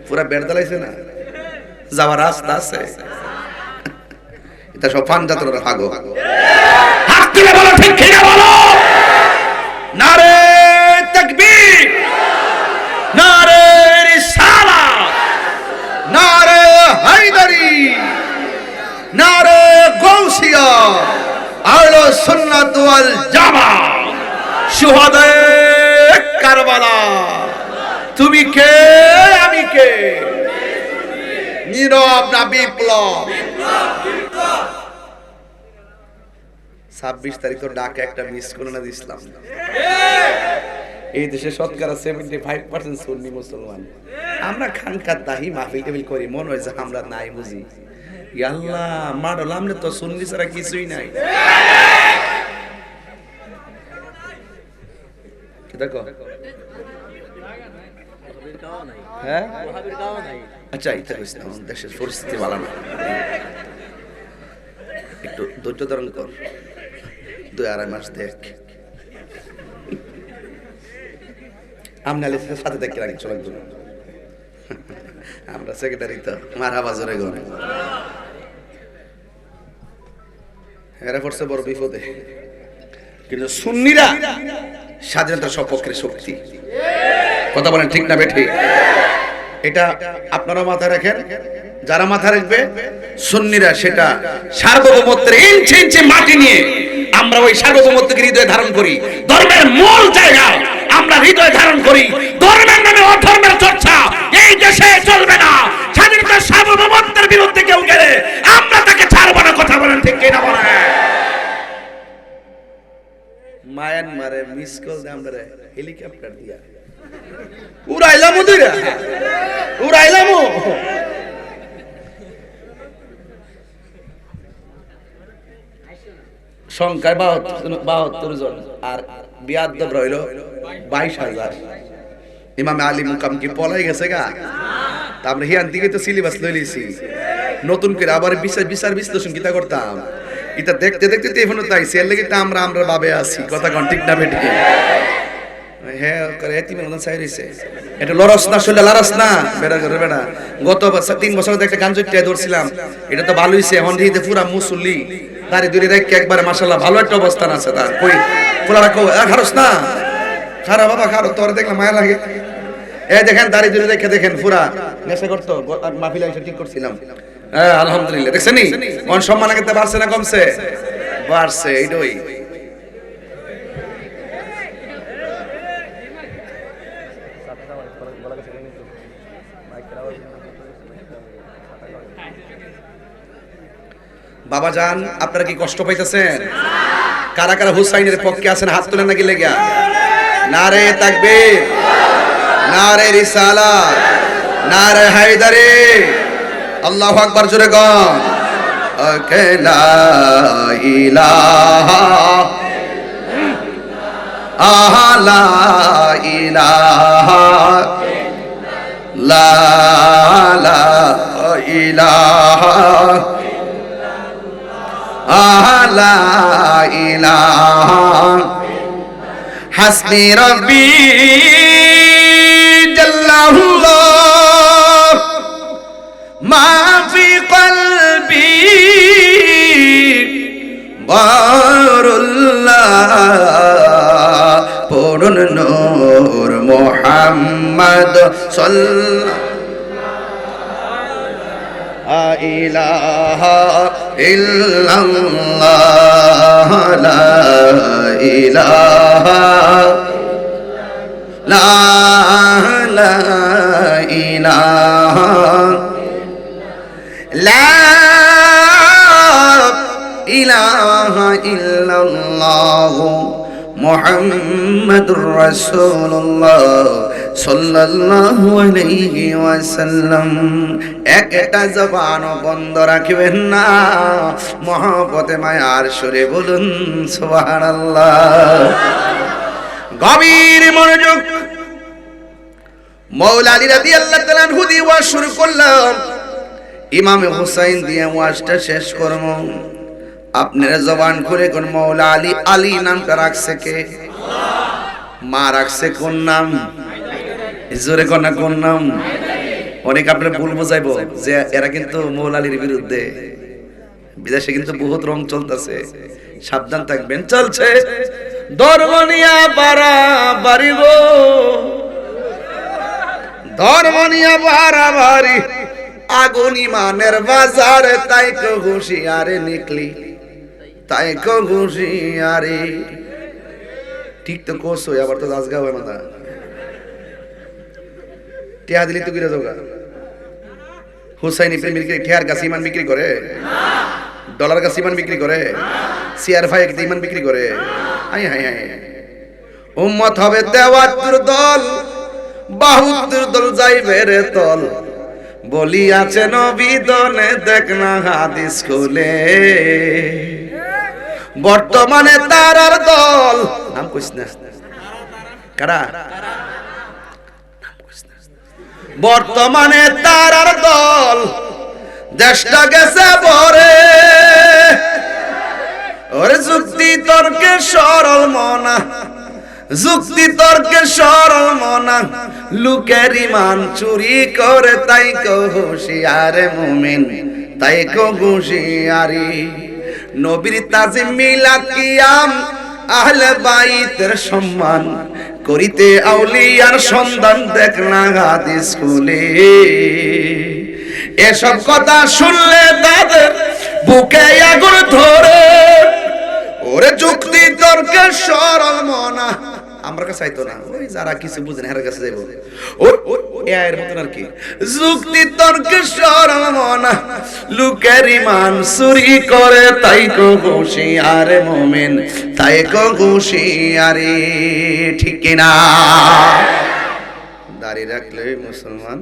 পুরা বেড় দালাইছে না, যাওয়ার রাস্তা আছে। এটা সব ফান যাত্রার ভাগো। হাত তুলে বলো ঠিক কি না বলো। নারে তাকবীর, নারে রিসালাত, নারে হায়দারি, নারে গাউসিয়া, আহলে সুন্নাত ওয়াল জামাত, শুহাদায়ে কারবালা। তুমি কে আমি কে? নীরব না বিপ্লব? 26 তারিখ তো ঢাকা একটা মিস করে না দিছিলাম। এই দেশে শতকরা 75% সুন্নি মুসলমান। আমরা খানকার দাহি মাহফিল টাফিল করি, মনে হয় যে আমরা নাই বুঝি। ইয়া আল্লাহ, মাডল আমনে তো সুন্নি ছাড়া কিছুই নাই। কি দেখো? হ্যাঁ আচ্ছা, এটা কইছ না, দেশের পরিস্থিতি ভালো না, একটু ধৈর্য ধারণ কর, 2-2.5 মাস দেখ। আমনালে সাথে দেখে রাখি চলে গেল, আমরা সেক্রেটারি তো মারা বাজারে ঘরে এরা পড়ছে বড় বিপদে। কিন্তু সুন্নিরা স্বাধীনতার সপক্ষের শক্তি। কথা বলেন ঠিক না বেঠিক? এটা আপনারা মাথায় রাখেন, যারা মাথা রাখবে সুন্নিরা সেটা সার্বভৌমত্বের ইঞ্চি ইঞ্চি মাটি নিয়ে আমরা ওই সার্বভৌমত্বকে হৃদয়ে ধারণ করি। ধর্মের মূল জায়গা আমরা হৃদয়ে ধারণ করি। ধর্মের নামে অধর্মের চর্চা এই দেশে চলবে না। স্বাধীনতার সার্বভৌমত্বের বিরুদ্ধে কেউ গেলে আমরা তাকে ছাড়ব না। কথা বলেন ঠিক কিনা বলেন? মায়ানমারে মিস কল দে আমরা হেলিকপ্টার দিয়া উড়াইলাম, দুইরা উড়াইলাম। সংখ্যায় 72 জন আর বিয়াদ্দব রইল 22,000। ইমাম আলী মুকাম কি পলাই গেছে গা? আমরা হিয়ান দিকে তো সিলেবাস লই লিছি, নতুন করে আবার বিচার বিশ্লেষণ কিতা করতাম। এটা দেখতে দেখতে তো এখনো তাই সেল লাগি তা আমরা ভাবে আছি। কথা কোন ঠিক না বেঠিক? হ্যাঁ করে এতিমের মতন চাই রইছে। এটা লরস না শুনলে লারাস না বেড়া করে বেড়া। গত 3 বছর আগে একটা গান জুটিয়ে ধরছিলাম, এটা তো ভালো হইছে। এখন দিতে পুরা মুসল্লি দাড়ি দুড়ি রেখে একবারে মাশাআল্লাহ ভালো একটা অবস্থান আছে তার। কই ফুলারা কো খারস না, খারাপ বাবা খারো, তোর দেখলে মায়া লাগে। এই দেখেন দাড়ি দুড়ি রেখে দেখেন পুরা নেশা করতো। মাহফিলে এসে ঠিক করছিলাম, হ্যাঁ আলহামদুলিল্লাহ। দেখছেন নি কোন সম্মান আগে বাড়ছে না কমছে? বাড়ছে। এইটাই বাবা যান, আপনারা কি কষ্ট পাইতেছেন? কারা কারা হুসাইনের পক্ষে আছেন হাত তুলেন নাকি লেগা? নারে তাকবীর, নারে রিসালাত, নারে হায়দারি, আল্লাহু আকবার জোরে গান। লা ইলাহা লা ইলাহা লা ইলাহা লা ইলাহা হাসবি রব্বি জাল্লাল্লাহ মা ফি কলবি গায়রুল্লাহ পড়ুন নূর মুহাম্মদ সাল্লাল্লাহু লা ইলাহা ইল্লাল্লাহ লা ইলাহা লা ইলাহা লা ইলাহা ইল্লাল্লাহ মুহাম্মাদুর রাসূলুল্লাহ সাল্লাল্লাহু আলাইহি ওয়াসাল্লাম। একটা জবান বন্ধ রাখবেন না, মহব্বতে মায়ার সুরে বলুন সুবহানাল্লাহ। গভীর মনোযোগ। মাওলা আলী রাদিয়াল্লাহু তাআলা আনহু দিয়ে ওয়াজ শুরু করলাম, ইমাম হুসাইন দিয়ে ওয়াজটা শেষ করব। আপনারা জবান খুলে কোন মাওলা আলী, আলী নামটা রাখছে কে? আল্লাহ। মা রাখছে কোন নাম? জোরে কোন না কোন নাম? অনেক আপনারা ভুল বুঝাইবো যে এরা কিন্তু মাওলা আলীর বিরুদ্ধে। বিদেশে কিন্তু বহুত রং চলতেছে, সাবধান থাকবেন। চলছে ধর্ম নিয়া বাড়াবাড়ি গো, ধর্ম নিয়া বাড়াবাড়ি, আগুন ইমানের বাজারে, তাই কো হুঁশিয়ারে নিকলি, তাই কো হুঁশিয়ারে। ঠিক তো কোস হই, আবার তো দাসগা হয় মাথা টিয়া দিলি তো গিরে যাওগা। হুসাইনি প্রেমিক টিয়ার কাছে ইমান বিক্রি করে? ডলার কাছে ইমান বিক্রি করে? সিআর ভাই ইমান বিক্রি করে? High high high. উম্মত হবে ৭৩ দল, ৭২ দল যাইবে রে তল, বলি আছে নবী দনে, দেখ না হাদিস খুলে। বর্তমানে তারার দল, নাম কইস না কারা? বর্তমানে তারার দল, দেশটা গেছে ভরে, ওরে যুক্তি তর্কে সরল মনা, যুক্তি তর্কে সরল মনা, লোকের ইমান চুরি করে, তাই কো হুঁশিয়ারে মুমিন, তাই কো হুঁশিয়ারি। নবীর তাজিম মিলাদ কিয়াম, আহলে বাইতের সম্মান করিতে আউলিয়ার সন্ধান, দেখ না হাদিস খুলে। এসব কথা শুনলে তাদের বুকে আগুন ধরে, ওরে যুক্তি তর্কে সরল মনা। আমার কাছে আইতো না, ওই যারা কিছু বুঝেন এর কাছে যাইবো, এর মতন আর কি। যুক্তি তর্কে সরল মনা, লোকের ইমান চুরি করে, তাই কো হুঁশিয়ারে মুমিন, তাই কো হুঁশিয়ারে। ঠিক কিনা? দাড়ি রাখলে মুসলমান,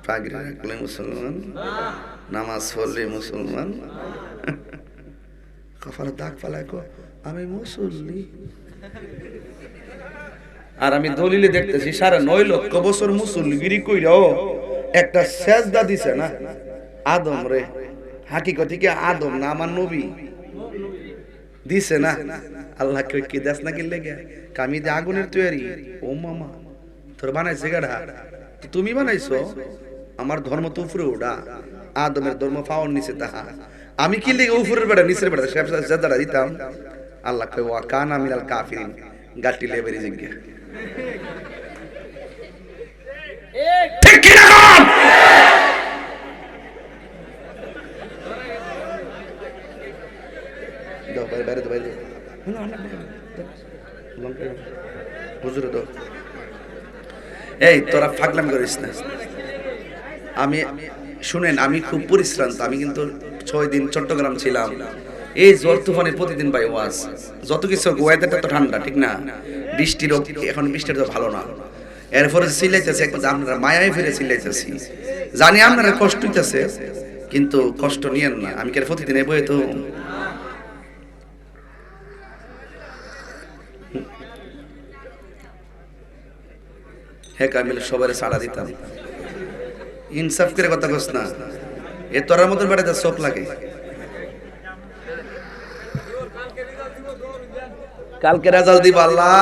পাগড়ি রাখলে মুসলমান, নামাজ পড়লে মুসলমান, কপালে দাগ ফালায় কো আমি মুসল্লি। আর আমি দলিলে দেখতেছি ৯.৫ লক্ষ বছর মুসল্লিগিরি কইরাও একটা সেজদা দিছে না আদম রে। হাকিকতে কি আদম না আমার নবী দিছে না? আল্লাহ কে কি দাস না কি লেগে কামি দে আগুনের তৈরি। ও মামা তোর বানাইছে গাড়া, তুমি বানাইছো? আমার ধর্ম তো উপরে ওঠা, আদমের ধর্ম পাওয়ার নিচে তাহা। আমি কি লিগে উপরের বেড়া নিচের বেড়া সেজদাটা দিতাম? আল্লাহ কয় ওয়া কানা মিনাল কাফিরিন, গাটি লেবেরি জিজ্ঞা। ঠিক কি না? দাও বাইরে বাইরে দাও, বাইরে হুজুরে দাও। এই তোরা ফাগলামি করিস না। আমি শুনেন, আমি খুব পরিশ্রান্ত। আমি কিন্তু 6 দিন চট্টগ্রাম ছিলাম। এই ঝড় তুফানে প্রতিদিন ভাই ওয়াজ, যত কিছু ওয়েদারটা তো ঠান্ডা, ঠিক না? বৃষ্টির এখন বৃষ্টিটা তো ভালো না। এরপরে চিল্লাইতেছে, আপনারা মায়ায় ফিরে চিল্লাইতেছি। জানি আপনারা কষ্ট হইতেছে, কিন্তু কষ্ট নিয়েন না। আমি কি প্রতিদিন এই বই তো হ্যাঁ কামিল সবারে সাড়া দিতাম। ইনসাফ করে কথা কস না, এ তোরার মতন বেড়াতে চোখ লাগে। কালকে রেজাল্ট দিব আল্লাহ,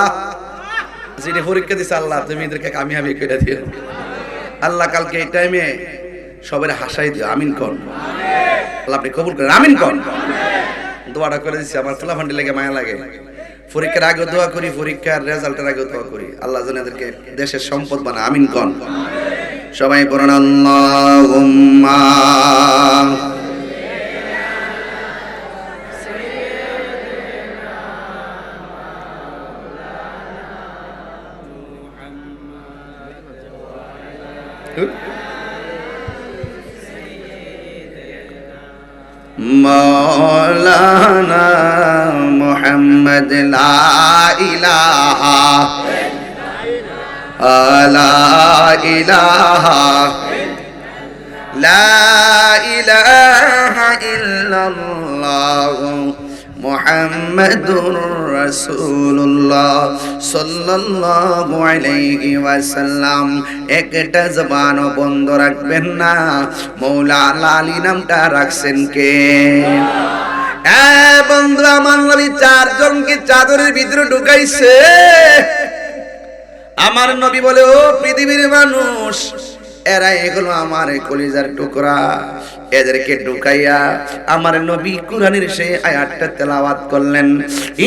যিনি পরীক্ষা দিছে আল্লাহ তুমি এদেরকে কামিয়াবি করে দিও আল্লাহ। কালকে এই টাইমে সবাই হাসাই দিও, আমিন কোন আল্লাহ, আপনি কবুল করেন, আমিন কোন। দোয়াটা করে দিচ্ছি, আমার ফলাফান্ডি লাগে, মায়া লাগে। পরীক্ষার আগে দোয়া করি, পরীক্ষার রেজাল্টের আগে দোয়া করি, আল্লাহ যেন এদেরকে দেশের সম্পদ বানায়, আমিন কোন। সবাই পড়েন আল্লাহুম্মা মৌলানা মুহাম্মদ লা ইলাহা ইল্লাল্লাহ মুহাম্মাদুর রাসূলুল্লাহ সাল্লাল্লাহু আলাইহি ওয়াসাল্লাম। একটা জবান বন্ধ রাখবেন না। মৌলানা আলী নামটা রাখছেন কে? বন্ধু আমার নবী 4 জনকে চাদরের ভিতরে ঢুকাইছে। আমার নবী বলে, ও পৃথিবীর মানুষ, এরা এগুলো আমার কলিজার টুকরা, এদেরকে ঢুকাইয়া আমার নবী কুরআনের সেই আয়াতটা তেলাওয়াত করলেন,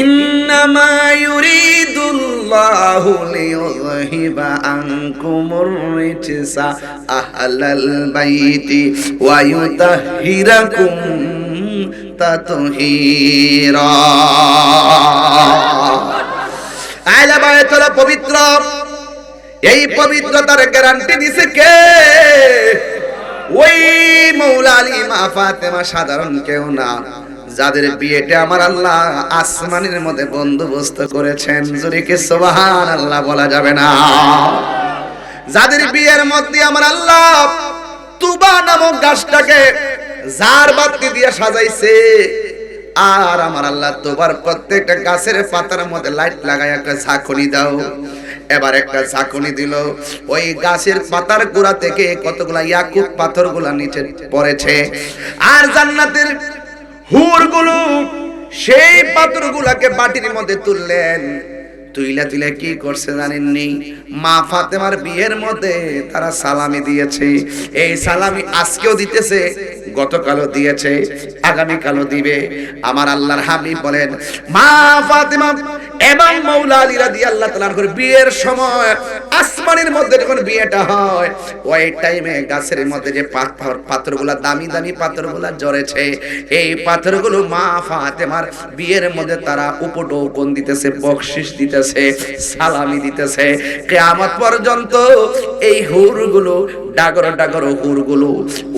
ইন্নামা ইউরিদুল্লাহু লিইয়ুযহিবা আনকুমুর রিজসা আহলাল বাইতি ওয়া ইউতাহহিরাকুম তাতহীরা। আহলে বাইত হলো পবিত্র। এই পবিত্রতার গ্যারান্টি দিছে কে? ওই মৌলা আলী মা ফাতেমা, সাধারণ কেউ না, যাদের বিয়েটা আমার আল্লাহ আসমানের মধ্যে বন্দোবস্ত করেছেন। জোরে কে সুবহানাল্লাহ বলা যাবে না? যাদের বিয়ের মধ্যে আমার আল্লাহ তুবা নামক গাছটাকে জার বাতি দিয়ে সাজাইছে, আর আমার আল্লাহ তোবার প্রত্যেকটা গাছের পাতার মধ্যে লাইট লাগায় একটা ঝাঁকুনি দাও। এবার একটা ঝাঁকুনি দিল, ওই গাছের পাতার গোড়া থেকে কতগুলা ইয়াকুত পাথরগুলা নিচে পড়েছে। আর জান্নাতের হুরগুলো সেই পাথরগুলাকে বাটির মধ্যে তুললেন। তুইলা তুইলা কি করছে জানেননি? মা ফাতেমার বিয়ের মধ্যে তারা সালামি দিয়েছে। এই সালামি আজকেও দিতেছে, গতকালও দিয়েছে, আগামীকালও দিবে। আমার আল্লাহর হাবিব বলেন, মা ফাতেমা এবং মৌলা আলী রাদিয়াল্লাহু তাআলার বিয়ের সময় আসমানের মধ্যে যখন বিয়েটা হয়, ওই টাইমে গাছের মধ্যে যে পাথরগুলা, দামি দামি পাথরগুলা জড়েছে, এই পাথরগুলো মা ফাতেমার বিয়ের মধ্যে তারা উপঢৌকন দিতেছে, বকশিশ দিতেছে, সালামি দিতেছে। কিয়ামত পর্যন্ত এই হুরগুলো, ডাগর ডাগর হুরগুলো,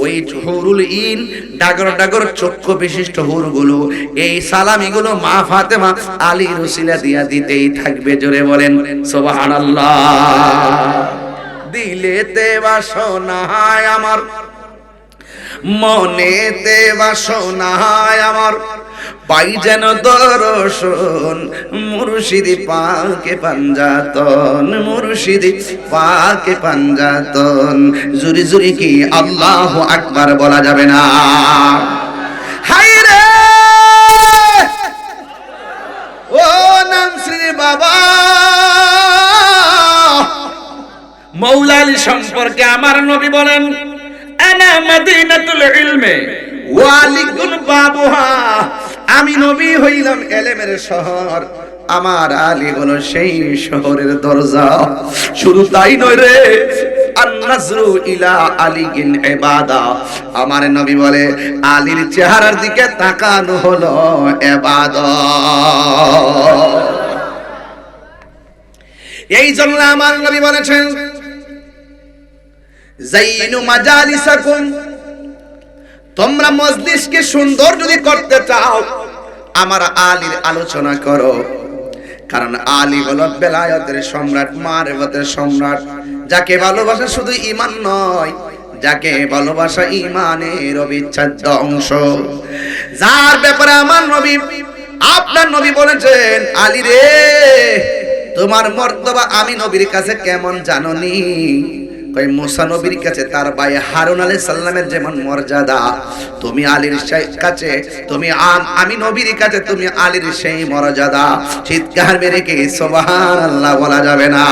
ওই হুরুল ইন, ডাগর ডাগর চক্ষু বিশিষ্ট হুরগুলো, এই সালামিগুলো মা ফাতেমা আলীর উসিলা দিয়া দিতেই থাকবে। জোরে বলেন সুবহানাল্লাহ। দিলেতে বাসনায় আমার, মনেতে বাসনায় আমার, পাই যেন দর্শন মুর্শিদি পাকে পাঞ্জাতন, মুর্শিদি পাকে পাঞ্জাতন। জুরি জুরি কি আল্লাহু আকবার বলা যাবে না? হায় রে ও নামশ্রী বাবা, মৌলা আলী সম্পর্কে আমার নবী বলেন, আনা মাদিনাতুল ইলমে ওয়া আলিকুল বাবুহা। আমি নবী হইলাম এলেমের শহর, আমার আলী হলো সেই শহরের দরজা। শুধু তাই নয় রে, আন-নাজরু ইলা আলিগিন ইবাদা। আমার নবী বলে, আলীর চেহারার দিকে তাকানো হলো ইবাদত। এই জন্য আমার নবী বলেছেন, যাইনু মাজালিসাকুম, তোমরা মজলিসকে সুন্দর যদি করতে চাও আমার আলীর আলোচনা করো। কারণ আলী হলো বেলায়েতের সম্রাট, মারিফতের সম্রাট। যাকে ভালোবাসা শুধু ঈমান নয়, যাকে ভালোবাসা ঈমানের অবিচ্ছেদ্য অংশ, যার ব্যাপারে আমার নবী, আপনার নবী বলেছেন, আলী রে তোমার মর্তবা আমি নবীর কাছে কেমন জানোনি? কই মুসা নবীর কাছে তার ভাই হারুন আলাইহিস সালামের যেমন মর্যাদা, তুমি আলীর কাছে, তুমি আমি নবীর কাছে তুমি আলীর সেই মর্যাদা। চিৎকার মেরে কি সুবহানাল্লাহ বলা যাবে না?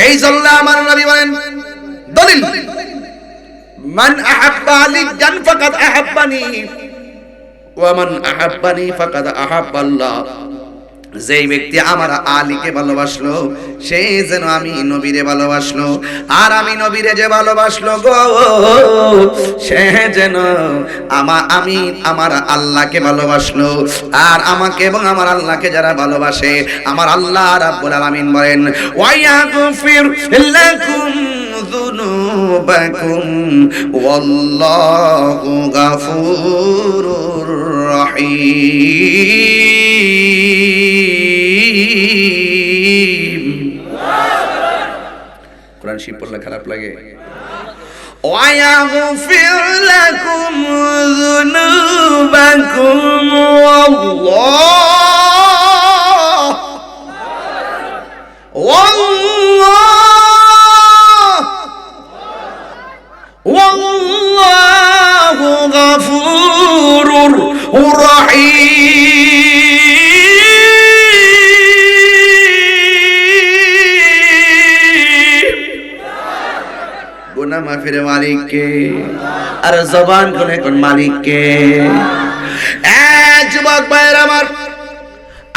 এই জন্য আমার নবী বলেন, দলিল মান আহাব্বা আলিয়ান ফাকাদ আহাব্বানি ওয়া মান আহাব্বানি ফাকাদ আহাব্বাল্লাহ। যেই ব্যক্তি আমার আলীকে ভালোবাসলো সে যেন আমি নবীরে ভালোবাসলো, আর আমি নবীরে যে ভালোবাসলো গো সে যেন আমি আমার আল্লাহকে ভালোবাসলো। আর আমাকে এবং আমার আল্লাহকে যারা ভালোবাসে, আমার আল্লাহ রাব্বুল আলামিন বলেন, ওয়া ইয়াগফির লাকুম যুনুবাকুম ওয়াল্লাহু গাফুরুর রহিম। কোরআন শরীফ পড়লে খারাপ লাগে? وَيَغْفِرْ لَكُمْ ذُنُوبَكُمْ وَاللَّهُ غَفُورٌ رحيم। গুনাহ মাফের মালিক কে? আর জবান খুলে কোন মালিক কে? যুবক ভাইরা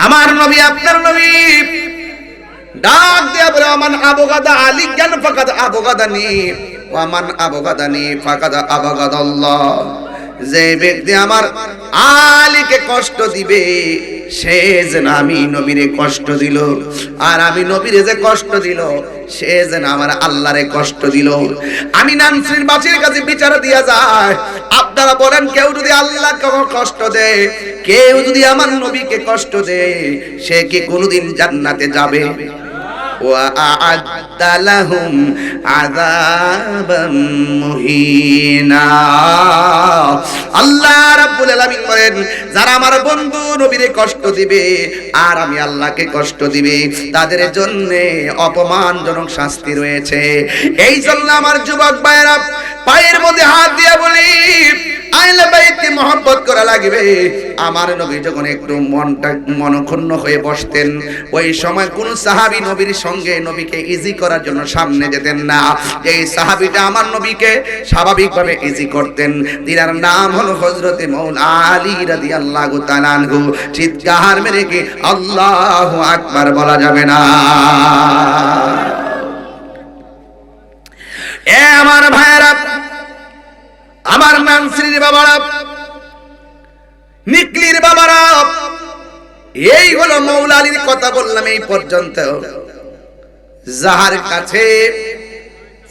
আমার নবী, আপনার নবী ডাক দিয়া বলে, আমান আবগাদা আলিয়ান ফাকাদ আবগাদানি ওয়া মান আবগাদানি ফাকাদ আবগাদাল্লাহ। যে ব্যক্তি আমার আলীকে কষ্ট দিবে সে যেন আমি নবীরে কষ্ট দিল, আর আমি নবীরে যে কষ্ট দিল সে যেন আমার আল্লাহরে কষ্ট দিল। আমি নানসির বাসীর কাছে বিচার দিয়া যায়, আপনারা বলেন কেউ যদি আল্লাহকে কষ্ট দেয়, কেউ যদি আমার নবীকে কষ্ট দেয়, সে কি কোনোদিন জান্নাতে যাবে? وَأَعَدَّ لَهُمْ عَذَابًا مُهِينًا। আল্লাহ রাব্বুল আলামিন বলেন, যারা আমার বন্ধু নবীরে কষ্ট দিবে আর আমি আল্লাহকে কষ্ট দিবে, তাদের জন্য অপমানজনক শাস্তি রয়েছে। এই জন্য আমার যুবক ভাইরা পায়ের মধ্যে হাত দিয়ে বলি, আহলে বাইতকে মহব্বত করা লাগবে। আমার নবী যখন একটু মনক্ষুণ্ণ হয়ে বসতেন, ওই সময় কোন সাহাবী নবীর সঙ্গে নবীকে ইজি করার জন্য সামনে যেতেন না। এই সাহাবীটা আমার নবীকে স্বাভাবিকভাবে ইজি করতেন। তিনার নাম হলো হযরতে মাওলানা আলী রাদিয়াল্লাহু তাআলা আনহু। চিৎকার মেরে কি আল্লাহু আকবার বলা যাবে না? এ আমার ভাইরা, আমার নানসির বাবারা, নিকলির বাবারা, এই হলো মাওলা আলীর কথা বললাম এই পর্যন্ত। যাহার কাছে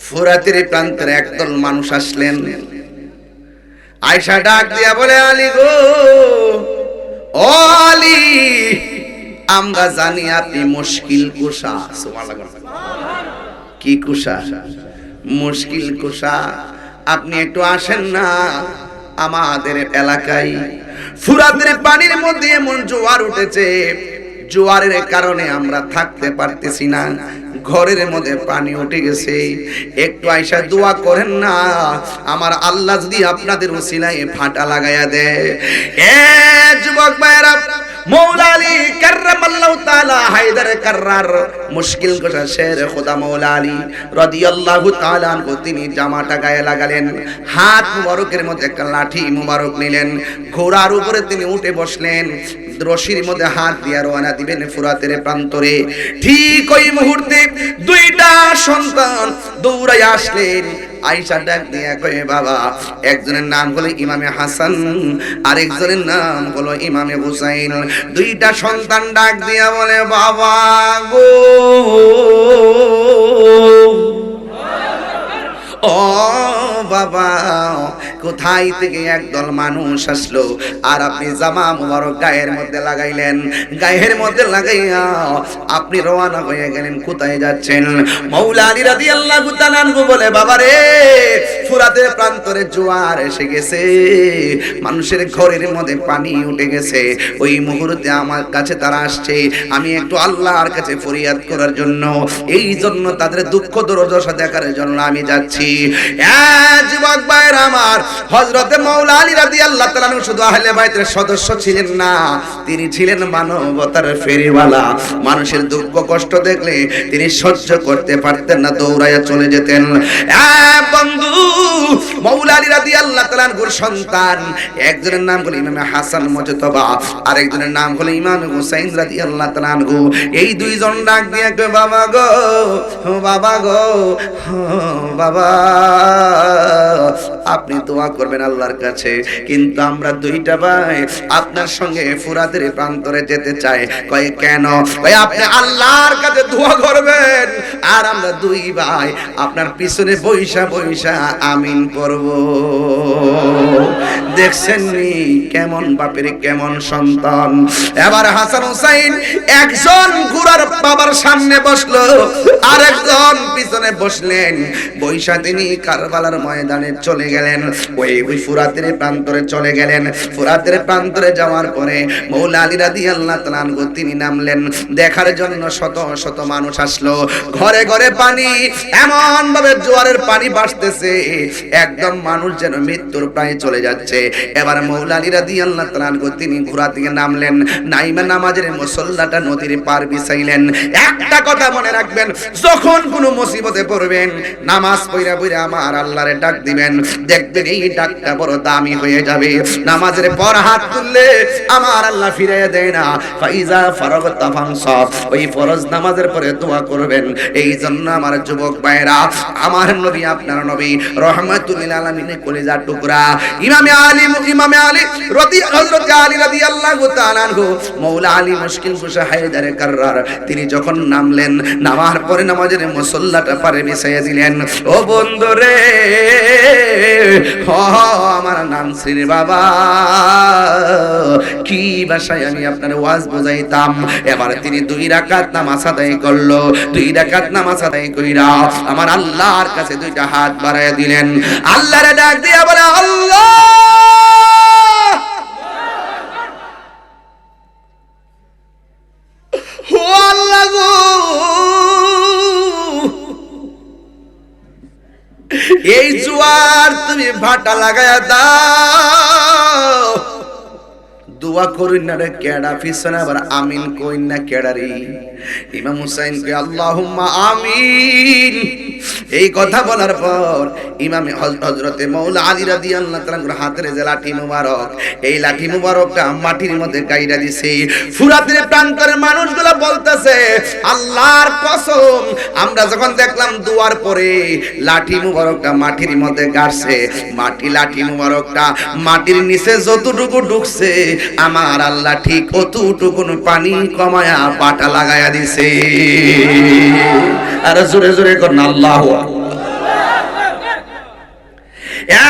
ফুরাতের প্রান্তের একদল মানুষ আসলেন, আয়েশা ডাক দিয়া বলে, আলী গো, ও আলী, আমরা জানি আপনি মুশকিল কুশা। সুবহানাল্লাহ। কি কুশা? মুশকিল কুশা। আপনি একটু আসেন না আমাদের এলাকায়। ফুরাতের পানির মধ্যে এমন জোয়ার উঠেছে, জোয়ারের কারণে আমরা থাকতে পারতেছি না, ঘরের মধ্যে পানি উঠে গেছে। একটু আইসা দোয়া করেন না, আমার আল্লাহ যদি আপনাদের ওসিলায় ফাটা লাগায়া দেয়। এ যুবক ভাইরা, মাওলা আলী কাররামাল্লাহু তাআলা হায়দার কাররার মুশকিল কুশা শের খোদা মাওলা আলী রাদিয়াল্লাহু তাআলা আনহু তিনি জামাটা গায়ে লাগালেন, হাত মুবারকের মধ্যে একটা লাঠি মুবারক নিলেন, ঘোড়ার উপরে তিনি উঠে বসলেন, রশির মধ্যে হাত দিয়ে রওনা দিবেন ফুরাতের প্রান্তরে। ঠিক ওই মুহূর্তে দুইটা সন্তান দৌড়ায় আসলেন। আয়েশা ডাক দিয়ে কয়ে, বাবা, একজনের নাম হলো ইমামে হাসান, আরেকজনের নাম হলো ইমামে হুসাইন। দুইটা সন্তান ডাক দিয়া বলে, বাবা গো, বাবা, কোথায় থেকে একদল মানুষ আসলো আর আপনি জামা মুবারক গায়ের মধ্যে লাগাইলেন, গায়ের মধ্যে লাগাইয়া আপনি রওনা হয়ে গেলেন, কোথায় যাচ্ছেন? মাওলা আলী রাদিয়াল্লাহু তাআলা আনহু বলে, বাবা রে, ফুরাতের প্রান্তরে জোয়ার এসে গেছে, মানুষের ঘরের মধ্যে পানি উঠে গেছে। ওই মুহূর্তে আমার কাছে তারা আসছে, আমি একটু আল্লাহর কাছে ফরিয়াদ করার জন্য, এই জন্য তাদের দুঃখ দুর্দশা দেখার জন্য আমি যাচ্ছি। যুবক ভাইরা আমার, হযরতে মাওলা আলী রাদিয়াল্লাহু তাআলা শুধু আহলে বাইতের সদস্য ছিলেন না, তিনি ছিলেন মানবতার ফেরিওয়ালা। মানুষের দুঃখ কষ্ট দেখলে তিনি সহ্য করতে পারতেন না, দৌড়াইয়া চলে যেতেন। বন্ধু, মাওলা আলী রাদিয়াল্লাহু তাআলা আনহুর সন্তান, একজনের নাম হলো ইমাম হাসান মুজতবা, আরেকজনের নাম হলো ইমাম হুসাইন রাদিয়াল্লাহু তাআলা আনহু। এই দুইজন ডাক দিয়ে কয়, বাবা গো, বাবা গো, বাবা, আপনি দোয়া করবেন আল্লাহর কাছে, কিন্তু আমরা দুইটা ভাই আপনার সঙ্গে ফুরাতের প্রান্তরে যেতে চাই। কয় কেন? কয় আপনি আল্লাহর কাছে দোয়া করবেন আর আমরা দুই ভাই আপনার পিছনে বইসা বইসা আমিন পড়ব। দেখছেন নি কেমন বাপের কেমন সন্তান। এবার হাসান হুসাইন একজন ঘোড়ার বাবার সামনে বসলো, আর একজন পিছনে বসলেন। বৈশা তিনি কারবালার ময়দানে চলে গেলেন, ওই ফুরাতের প্রান্তরে চলে গেলেন। ফুরাতের প্রান্তরে যাওয়ার পরে মাওলা আলী রাদিয়াল্লাহু তাআলা আনহু তিনি নামলেন, দেখার জন্য শত শত মানুষ আসলো। ঘরে ঘরে পানি, এমন ভাবে জোয়ারের পানি ভাসতেছে, একদম মানুষ যেন মৃত্যুর প্রায় চলে যাচ্ছে। এবার মাওলা আলী রাদিয়াল্লাহু তাআলা আনহু তিনি ঘোড়া থেকে নামলেন, নাইমা নামাজের মুসল্লাটা নদীর পার বিছাইলেন। একটা কথা মনে রাখবেন, যখন কোনো মুসিবতে পড়বেন, নামাজ পড়া পড়া আমার আল্লাহরে ডাক দিবেন, দেখবেন এই ডাকটা বড় দামি হয়ে যাবে। নামাজের পর হাত তুললে আমার আল্লাহ ফিরিয়ে দেয় না। ফাইজা ফারাগতা ফানসাব, ওই ফরজ নামাজের পরে দোয়া করবেন। এই জন্য আমার যুবক ভাইরা, আমার নবী আপনার নবী রহমাতুল লিল আলামিনের কলিজার টুকরা ইমামে আলী হযরত আলী রাদিয়াল্লাহু তাআলা আনহু, মাওলা আলী মুশকিল কুশা হায়দারে কাররার, তিনি যখন নামলেন, নামার পরে নামাজের মুসল্লাটা পারে বিছাইয়া দিলেন। ও বন্ধু রে, আমার নাম শ্রী বাবা, কি ভাষায় আমি আপনার ওয়াজ বুঝাইতাম। এবার তিনি 2 রাকাত নামাজ আদায় করলো। 2 রাকাত নামাজ আদায় কইরা আমার আল্লাহর কাছে 2টা হাত বাড়াইয়া দিলেন। আল্লাহরে ডাক দিয়া বলে, আল্লাহ, ও আল্লাহ গো, এই জোয়ার তুমি ভাটা লাগায়া দাও। দোয়া করুন না রে কেডা, পিছনে আবার আমিন কইন না কেডারি। ইমাম হুসাইন কে আল্লাহুম্মা আমিন, এই কথা বলার পর ইমামে হযরতে মাওলা আলী রাদিয়াল্লাহু তাআলার হাতের যে লাঠি মুবারক, এই লাঠি মুবারকটা মাটির মধ্যে গাইরা দিছে। ফুরাতের প্রান্তরের মানুষগুলো বলতেছে, আল্লাহর কসম, আমরা যখন দেখলাম দুয়ার পরে লাঠি মুবারকটা মাটির মধ্যে গাড়ছে, লাঠি মুবারকটা মাটির নিচে যতটুকু ঢুকছে, আমার আল্লাহ ঠিক অতটুকু পানি কমায়া পাটা লাগায়া দিছে। আর জোরে জোরে করুন আল্লাহু আকবার।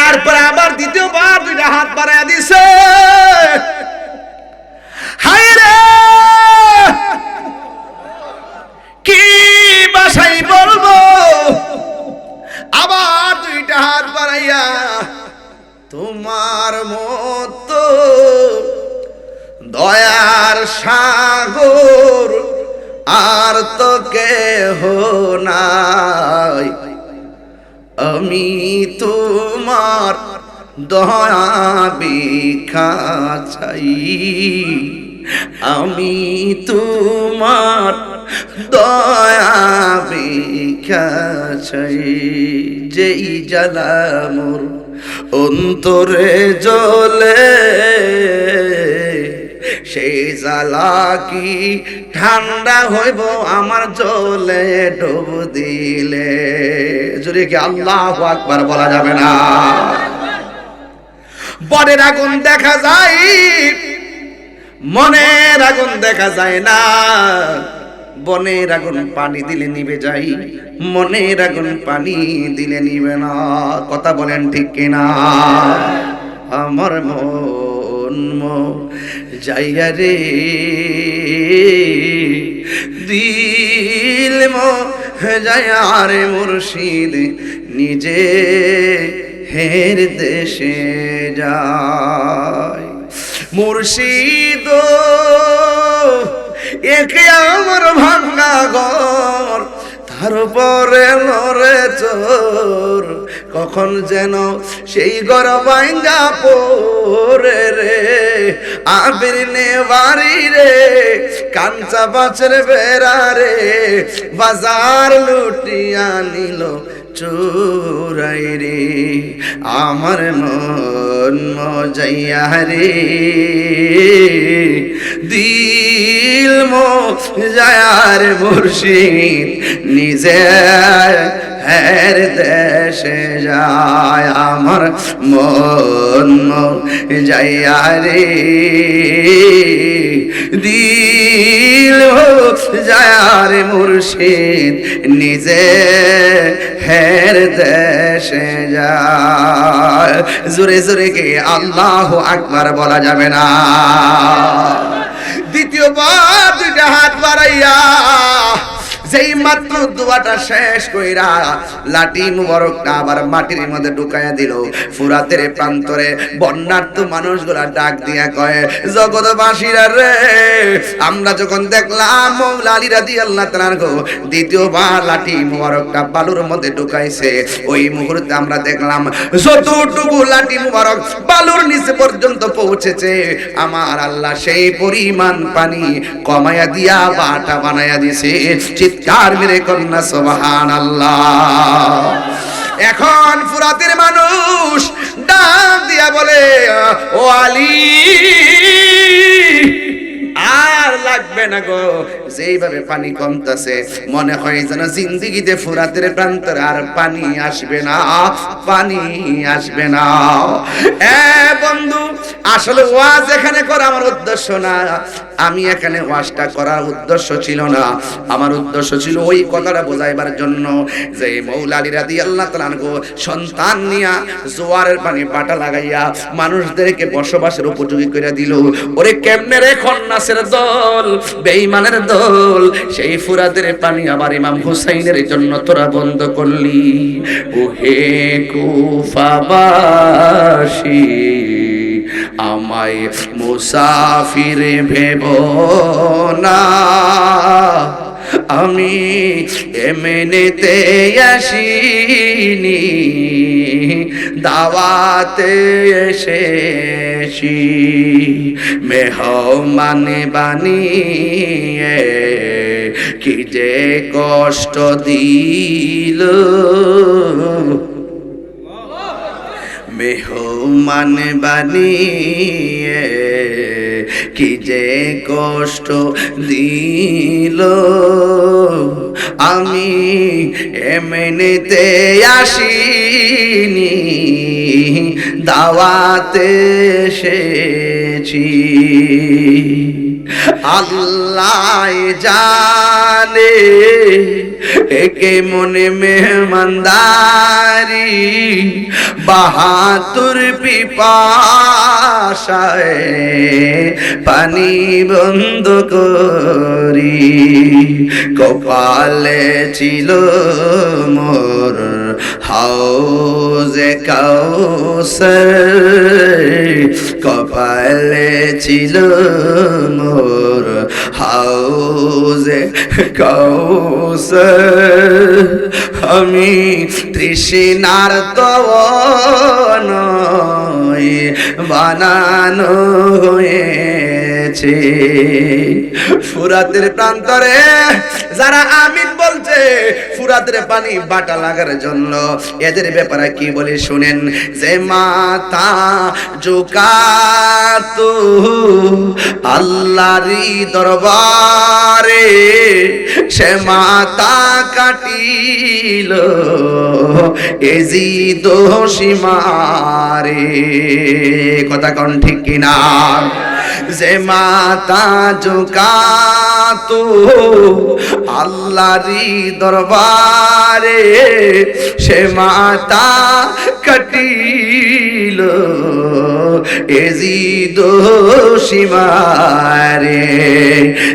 এরপর আবার দ্বিতীয়বার 2টা হাত বাড়ায়া দিছে। হায় রে, কি ভাষায় বলবো। আবার 2টা হাত বাড়াইয়া, তোমার মতো দয়ার সাগর আর তো কেহ নাই, আমি তোমার দয়া ভিক্ষা চাই, আমি তোমার দয়া ভিক্ষা চাই। যেই জ্বালা মোর অন্তরে জ্বলে, সেই জ্বালা কি ঠান্ডা হইব আমার জলে ডুব দিলে? জোরে কি আল্লাহু আকবার বলা যাবে না? বনের আগুন দেখা যায়, মনের আগুন দেখা যায় না। বনের আগুন পানি দিলে নিভে যায়, মনের আগুন পানি দিলে নিবে না। কথা বলেন ঠিক কিনা? আমার মন যাইয়া রে, দিল যাইয়া রে মুর্শিদ নিজে হের দেশে যায়। মুর্শিদ একে আমার ভাঙ্গা ঘর, তার উপরে লড়ে চোর, কখন যেন সেই ঘর ভাঙ্গা পড়ে রে। আবির নে বাড়ি রে, কাঞ্চা বাচের বেড়া রে, বাজার লুটিয়া নিল চোরাই রে। আমার মন মজাইয়া রে, দিল মজায়ার মুর্শিদ নিজে হের দেশে যায়। আমার মন মজাইয়া রে, দিল মজায়ার মুর্শিদ নিজে হের দেশে যায়। জোরে জোরে কে আল্লাহু আকবার বলা যাবে না? দ্বিতীয়বার দুইটা হাত বাড়াইয়া যেই মাত্র দোয়াটা শেষ কইরা লাঠি মুবারকটা আবার মাটির মধ্যে ঢুকাইয়া দিল। ফুরাতের প্রান্তরে বন্যার্থ মানুষগুলা ডাক দিয়া কয়, জগৎবাসীরা রে, আমরা যখন দেখলাম মওলা আলী রাদিয়াল্লাহু তাআলা দ্বিতীয়বার লাঠি মুবারকটা বালুর মধ্যে ঢুকাইছে, ওই মুহূর্তে আমরা দেখলাম যতটুকু লাঠি মুবারক বালুর নিচে পর্যন্ত পৌঁছেছে, আমার আল্লাহ সেই পরিমাণ পানি কমায়া দিয়া বাটা বানায়া দিছে। চিৎকার মেরে কন্যা সুবহানাল্লাহ। এখন ফুরাতের মানুষ ডাক দিয়া বলে, ও আলী আর লাগবে না গো। যেইভাবে পানি কমতেছে মনে হয় যেন জিন্দেগিতে ফুরাতের প্রান্তরে আর পানি আসবে না, পানি আসবে না। বন্ধু, আসলে ওয়াজ এখানে করা আমার উদ্দেশ্য না, আমি এখানে ওয়াজটা করার উদ্দেশ্য ছিল না। আমার উদ্দেশ্য ছিল ওই কথাটা বোঝাইবার জন্য যে মওলা আলী রাদিয়াল্লাহু তাআলা সন্তান নিয়া জোয়ারের পানি পাটা লাগাইয়া মানুষদেরকে বসবাসের উপযোগী করে দিল। ওরে কেমনে রে খন্নাসের দল, বেঈমানের দল, সেই ফুরাতের পানি আবার ইমাম হুসাইনের জন্য তোরা বন্ধ করলি। ও হে কুফাবাসী, আমায় মুসাফির ভেব না, আমি এমনিতে আসিনি, দাওয়াতে এসেছি। মেহমান বানিয়ে কি যে কষ্ট দিল, মেহমান বানিয়ে কি যে কষ্ট দিল, আমি এমনিতে আসিনি, দাওয়াতে এসেছি। আল্লাহ জানে একে মনে মেহমানদারি, বাহাতুর পিপাসায় পানি বন্ধ করি। কপালে ছিল মোর হাউজে কাউসার, কপালে ছিল মোর হাউজে কাউসার, আমি তৃষ্ণার তওয়ান বানানো হয়েছে। ফুরাতের প্রান্তরে যারা আমিন বলছে ফুরাতের পানি বাটা লাগার জন্য, এদের ব্যাপারে কি বলে শুনেন, যে মাথা ঝুকাতো আল্লাহরই দরবারে, সে মাথা কাটিল এজিদ সীমারে। কথা কোন ঠিক কিনা? যে মাথা ঝুঁকাতো আল্লাহরই দরবারে সে মাথা কাটিল এজিদ সীমারে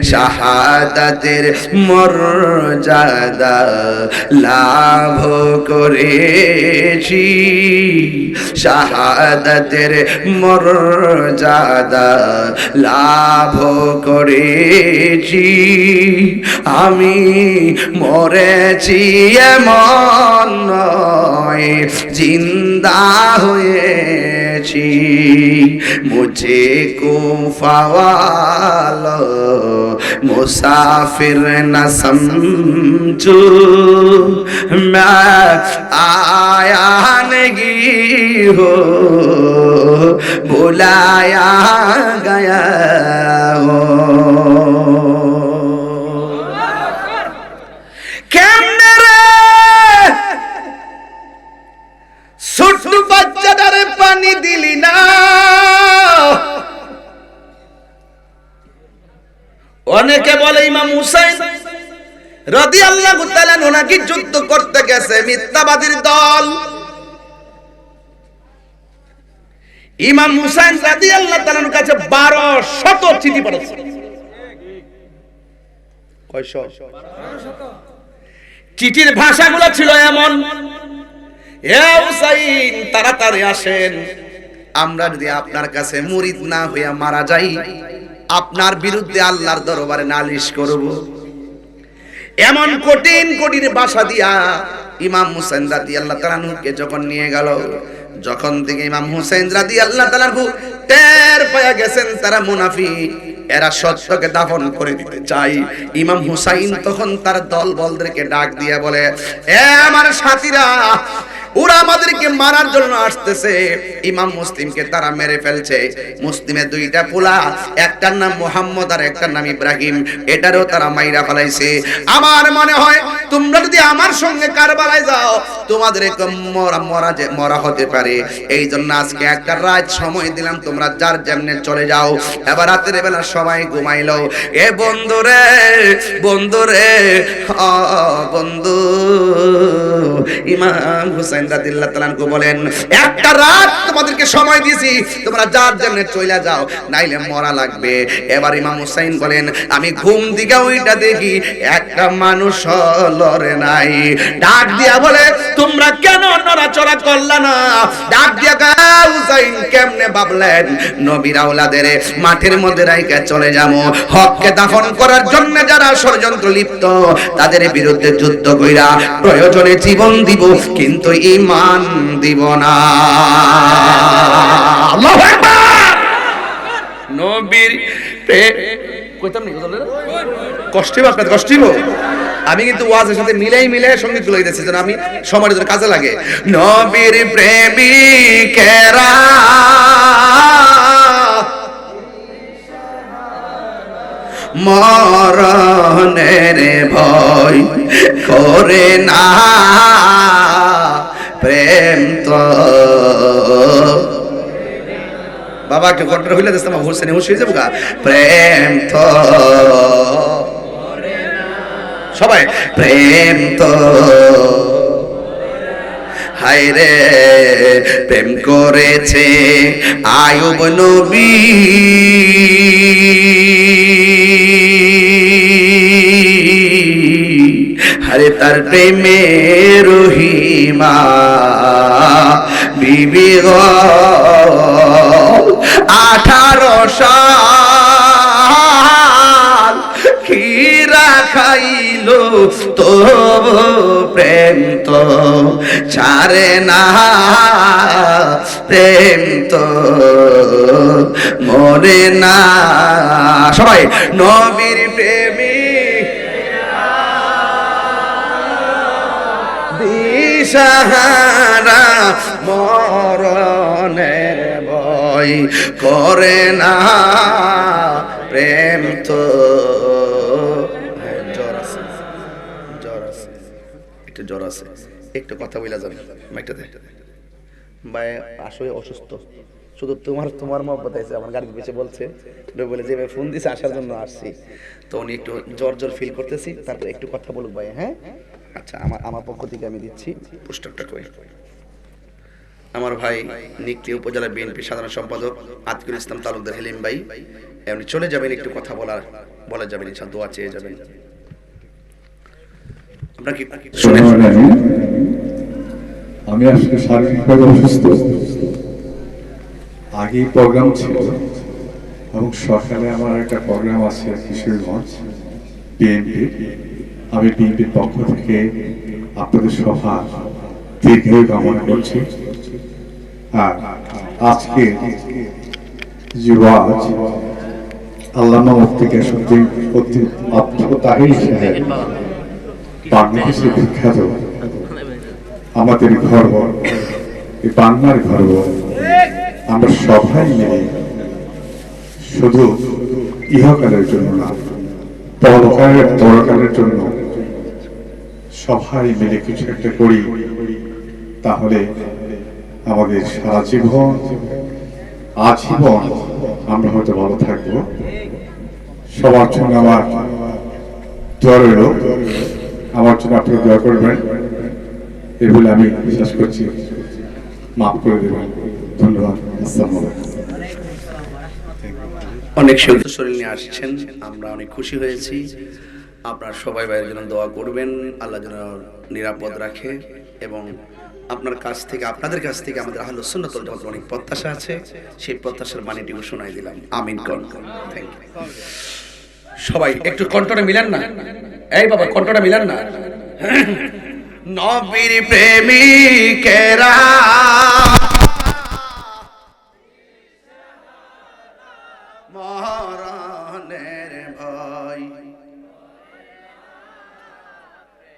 শাহাদাতের মর্যাদা লাভ করেছি শাহাদাতের মর্যাদা লাভ করেছি আমি মরেছি এমন নয় জিন্দা হয়েছি মুঝে কুফাওয়ালো মুসাফির না সমঝো मैं आया नहीं हो बुलाया गया हो কেমনে রে ছোট বাচ্চাটারে পানি দিলি না অনেকে বলে ইমাম হুসাইন রাদিয়াল্লাহু তাআলা নাকি যুদ্ধ করতে গেছে মিথ্যাবাদীর দল ইমাম হুসাইন রাদিয়াল্লাহু তাআলার কাছে 1200 চিঠি পড়েছে কয়শো চিঠির ভাষাগুলো ছিল এমন হে হুসাইন তাড়াতাড়ি আসেন আমরা যদি আপনার কাছে মুরিদ না হইয়া মারা যাই আপনার বিরুদ্ধে আল্লাহর দরবারে নালিশ করব এমন কঠিন কঠিন ভাষা দিয়া ইমাম হুসাইন রাদিয়াল্লাহু তাআলা কে যখন নিয়ে গেল যখন থেকে ইমাম হুসাইন রাদিয়াল্লাহু তাআলা টের পেয়ে গেছেন তারা মুনাফিক এরা সত্যকে দাফন করে দিতে চাই ইমাম হুসাইন তখন তার দল বলদেরকে ডাক দিয়ে বলে এ আমার সাথীরা ওরা আমাদেরকে মারার জন্য আসতেছে ইমাম মুসলিমকে তারা মেরে ফেলছে মুসলিমের দুইটা পোলা একটার নাম মুহাম্মদ আর একটার নাম ইব্রাহিম এটারও তারা মাইরা ফেলাইছে আমার মনে হয় তোমরা যদি আমার সঙ্গে কারবালায় যাও তোমাদের মরা হতে পারে এই জন্য আজকে একটা রাত সময় দিলাম তোমরা যার যেমনে চলে যাও এবার রাতের বেলা সবাই ঘুমাইলো এ বন্ধুরে বন্ধুরে বন্ধু ইমাম হুসাইন রাদিয়াল্লাহু তাআলা বলেন একটা রাত তোমাদেরকে সময় দিয়েছি তোমরা যার জন্য চলে যাও নাইলে মরা লাগবে এবার ইমাম হুসাইন বলেন আমি ঘুম দিকে ওইটা দেখি একটা মানুষ লড়ে নাই ডাক দিয়া বলে তোমরা কেন নড়াচড়া করলা না ডাক দিয়া হুসাইন কেমনে ভাবলেন নবীর আওলাদের মাঠের মধ্যে রাইখা চলে যাবো হককে দাফন করার জন্য যারা ষড়যন্ত্র লিপ্ত তাদের বিরুদ্ধে যুদ্ধ কইরা প্রয়োজনে জীবন দিব কিন্তু ঈমান দিব না আল্লাহু আকবার নবীর কইতাম নি কষ্ট হবে আপনাদের কষ্ট হবে আমি কিন্তু ওয়াজের সাথে মিলাই সঙ্গীত গুলো গাইতেছি যেন আমি সময়ের জন্য কাজে লাগে নবীর প্রেমিকেরা মরণের ভয় করে না প্রেম তো বাবা কে ঘটনা হইলে দেশ আমার হোসেন হুশ হয়ে যাবো গা প্রেম তো সবাই প্রেম তো হায় রে প্রেম করেছে আয়ুব নবী হরে তার প্রেমে রহিমা বিবি গো 18 সাল খিরা খাইলো তো প্রেম তো ছাড়ে না প্রেম তো মরে না সবাই নবীর প্রেমী দিশাহারা মরণের ভয় করে না প্রেম তো জ্বর আছে একটু কথা বলা যাবে মাইকটা দে ভাই আসলে অসুস্থ শুধু তোমার মহব্বত আছে, আমার গাড়ির পিছে বলছে বলে যে ভাই ফোন দিছে আসার জন্য আসছি, তো উনি একটু জ্বর ফিল করতেছি, তারপরে একটু কথা বলুক ভাই। হ্যাঁ আচ্ছা, আমার পক্ষ থেকে আমি দিচ্ছি পোস্টারটা কই। আমার ভাই নিকলি উপজেলা বিএনপি সাধারণ সম্পাদক আতিকুল ইসলাম তালুকদার হেলিম ভাই, উনি চলে যাবেন, একটু কথা বলা যাবেন, ইনশাআল্লাহ দোয়া চেয়ে যাবেন। আমরা কি শুনে আমি আসলে শারীরিকভাবে অসুস্থ, আগেই প্রোগ্রাম ছিল এবং সকালে আমার একটা প্রোগ্রাম আছে কিশোরগঞ্জ বিএনপি। আমি বিএনপির পক্ষ থেকে আপনাদের সভা দীর্ঘায়ু কামনা করছি। আর আজকে যুবরাজ আল্লামা মুফতি গিয়াসউদ্দিন আব্দুল তাহির সাহেব বাংলাদেশের বিখ্যাত, আমাদের গর্ব, এই বাংলার গর্ব। আমরা সবাই মিলে শুধু ইহকালের জন্য না, পরকালের জন্য সবাই মিলে কিছু একটা করি, তাহলে আমাদের সারা জীবন আজীবন আমরা হয়তো ভালো থাকবো। সবার জন্য আমার দোয়া রইল, আমার জন্য আপনি দোয়া করবেন, এই বলে আমি বিশ্বাস করছি, মাফ করে দেবেন। ধন্যবাদ। আসসালামু আলাইকুম। অনেক সুন্দর শরীর নিয়ে আসছেন, আমরা অনেক খুশি হয়েছি। আপনার সবাই ভাইয়ের জন্য দোয়া করবেন, আল্লাহ যেন নিরাপদ রাখে, এবং আপনাদের কাছ থেকে আমাদের আহলুস সুন্নাত ওয়াল জামাতের অনেক প্রত্যাশা আছে, সেই প্রত্যাশার বাণীটিও শোনাই দিলাম। আমিন কোন। Thank you. সবাই একটু কণ্ঠটা মিলান না, এই বাবা কণ্ঠটা মিলান না। নবীর প্রেমিকেরা মরণের ভয়,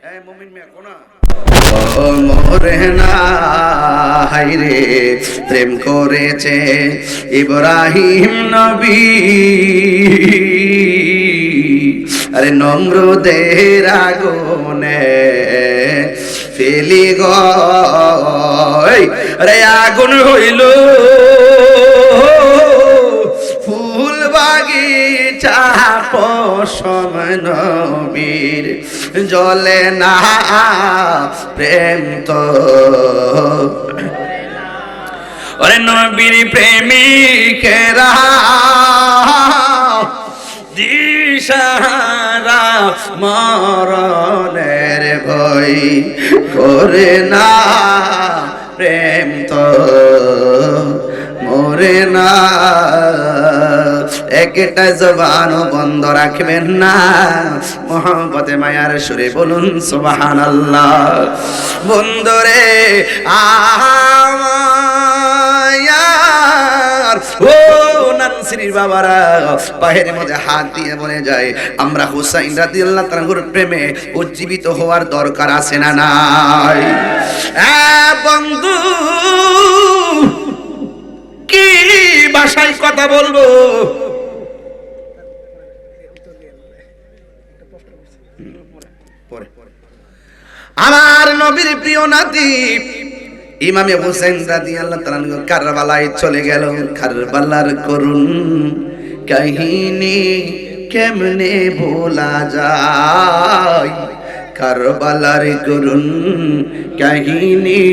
এই মুমিন মিয়া কোনা মরে না, হায়রে প্রেম করেছে ইব্রাহিম নবী, আরে নমরুদের আগুনে ফেলি গয়, আরে আগুন হইল ফুল বাগিচা পশম নবীর, জ্বলে না প্রেম তো, ওরে নবীর প্রেমিকেরা দিশারা মরণের ভয় করে না, প্রেম তো মরে না। একটা জবানও বন্ধ রাখবেন না, মোহাম্মতে মায়ার সুরে বলুন সুবহানাল্লাহ। বন্ধুরে আমার ও নানসির বাবারা বাহিরের মধ্যে হাত দিয়ে বলে যায়, আমরা হুসাইন রাদিয়াল্লাহু তাআলার প্রেমে উজ্জীবিত হওয়ার দরকার আছে না নাই? বন্ধু কি ভাষায় কথা বলবো, আমার নবীর প্রিয় নাতি ইমামে হুসাইন রাদিয়াল্লাহু তাআলা কারবালায় চলে গেল। কারবালার করুণ কাহিনী কেমনে ভোলা যায়, কারবালার করুণ কাহিনী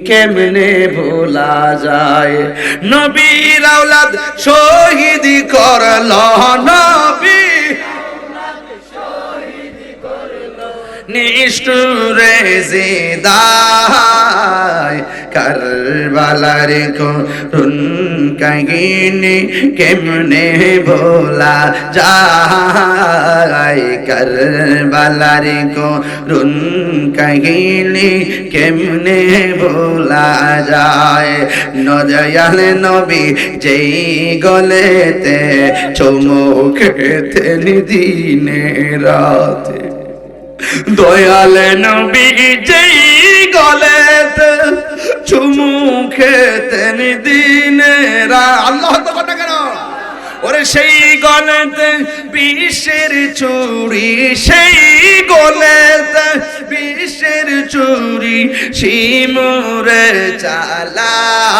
কেমনে ভোলা যায়। নবীর আওলাদ শহীদ করল, নবী নিষ্ঠুরে জিদায়, কারবালার করুণ কাহিনী কেমনে ভোলা যায়, কারবালার করুণ কাহিনী কেমনে ভোলা যায়। নদয়াল নবী যেই গলেতে চুমুক খেতেন দিনে রাতে, দয়াল নবী যেই গলেতে চুমু খেতেন দিনে রাত। আল্লাহ তো কথা কেন, ওরে সেই গলে গোলেতে বিষের চুরি, সেই গোলেতে বিষের চুরি, শিমুরে চালাই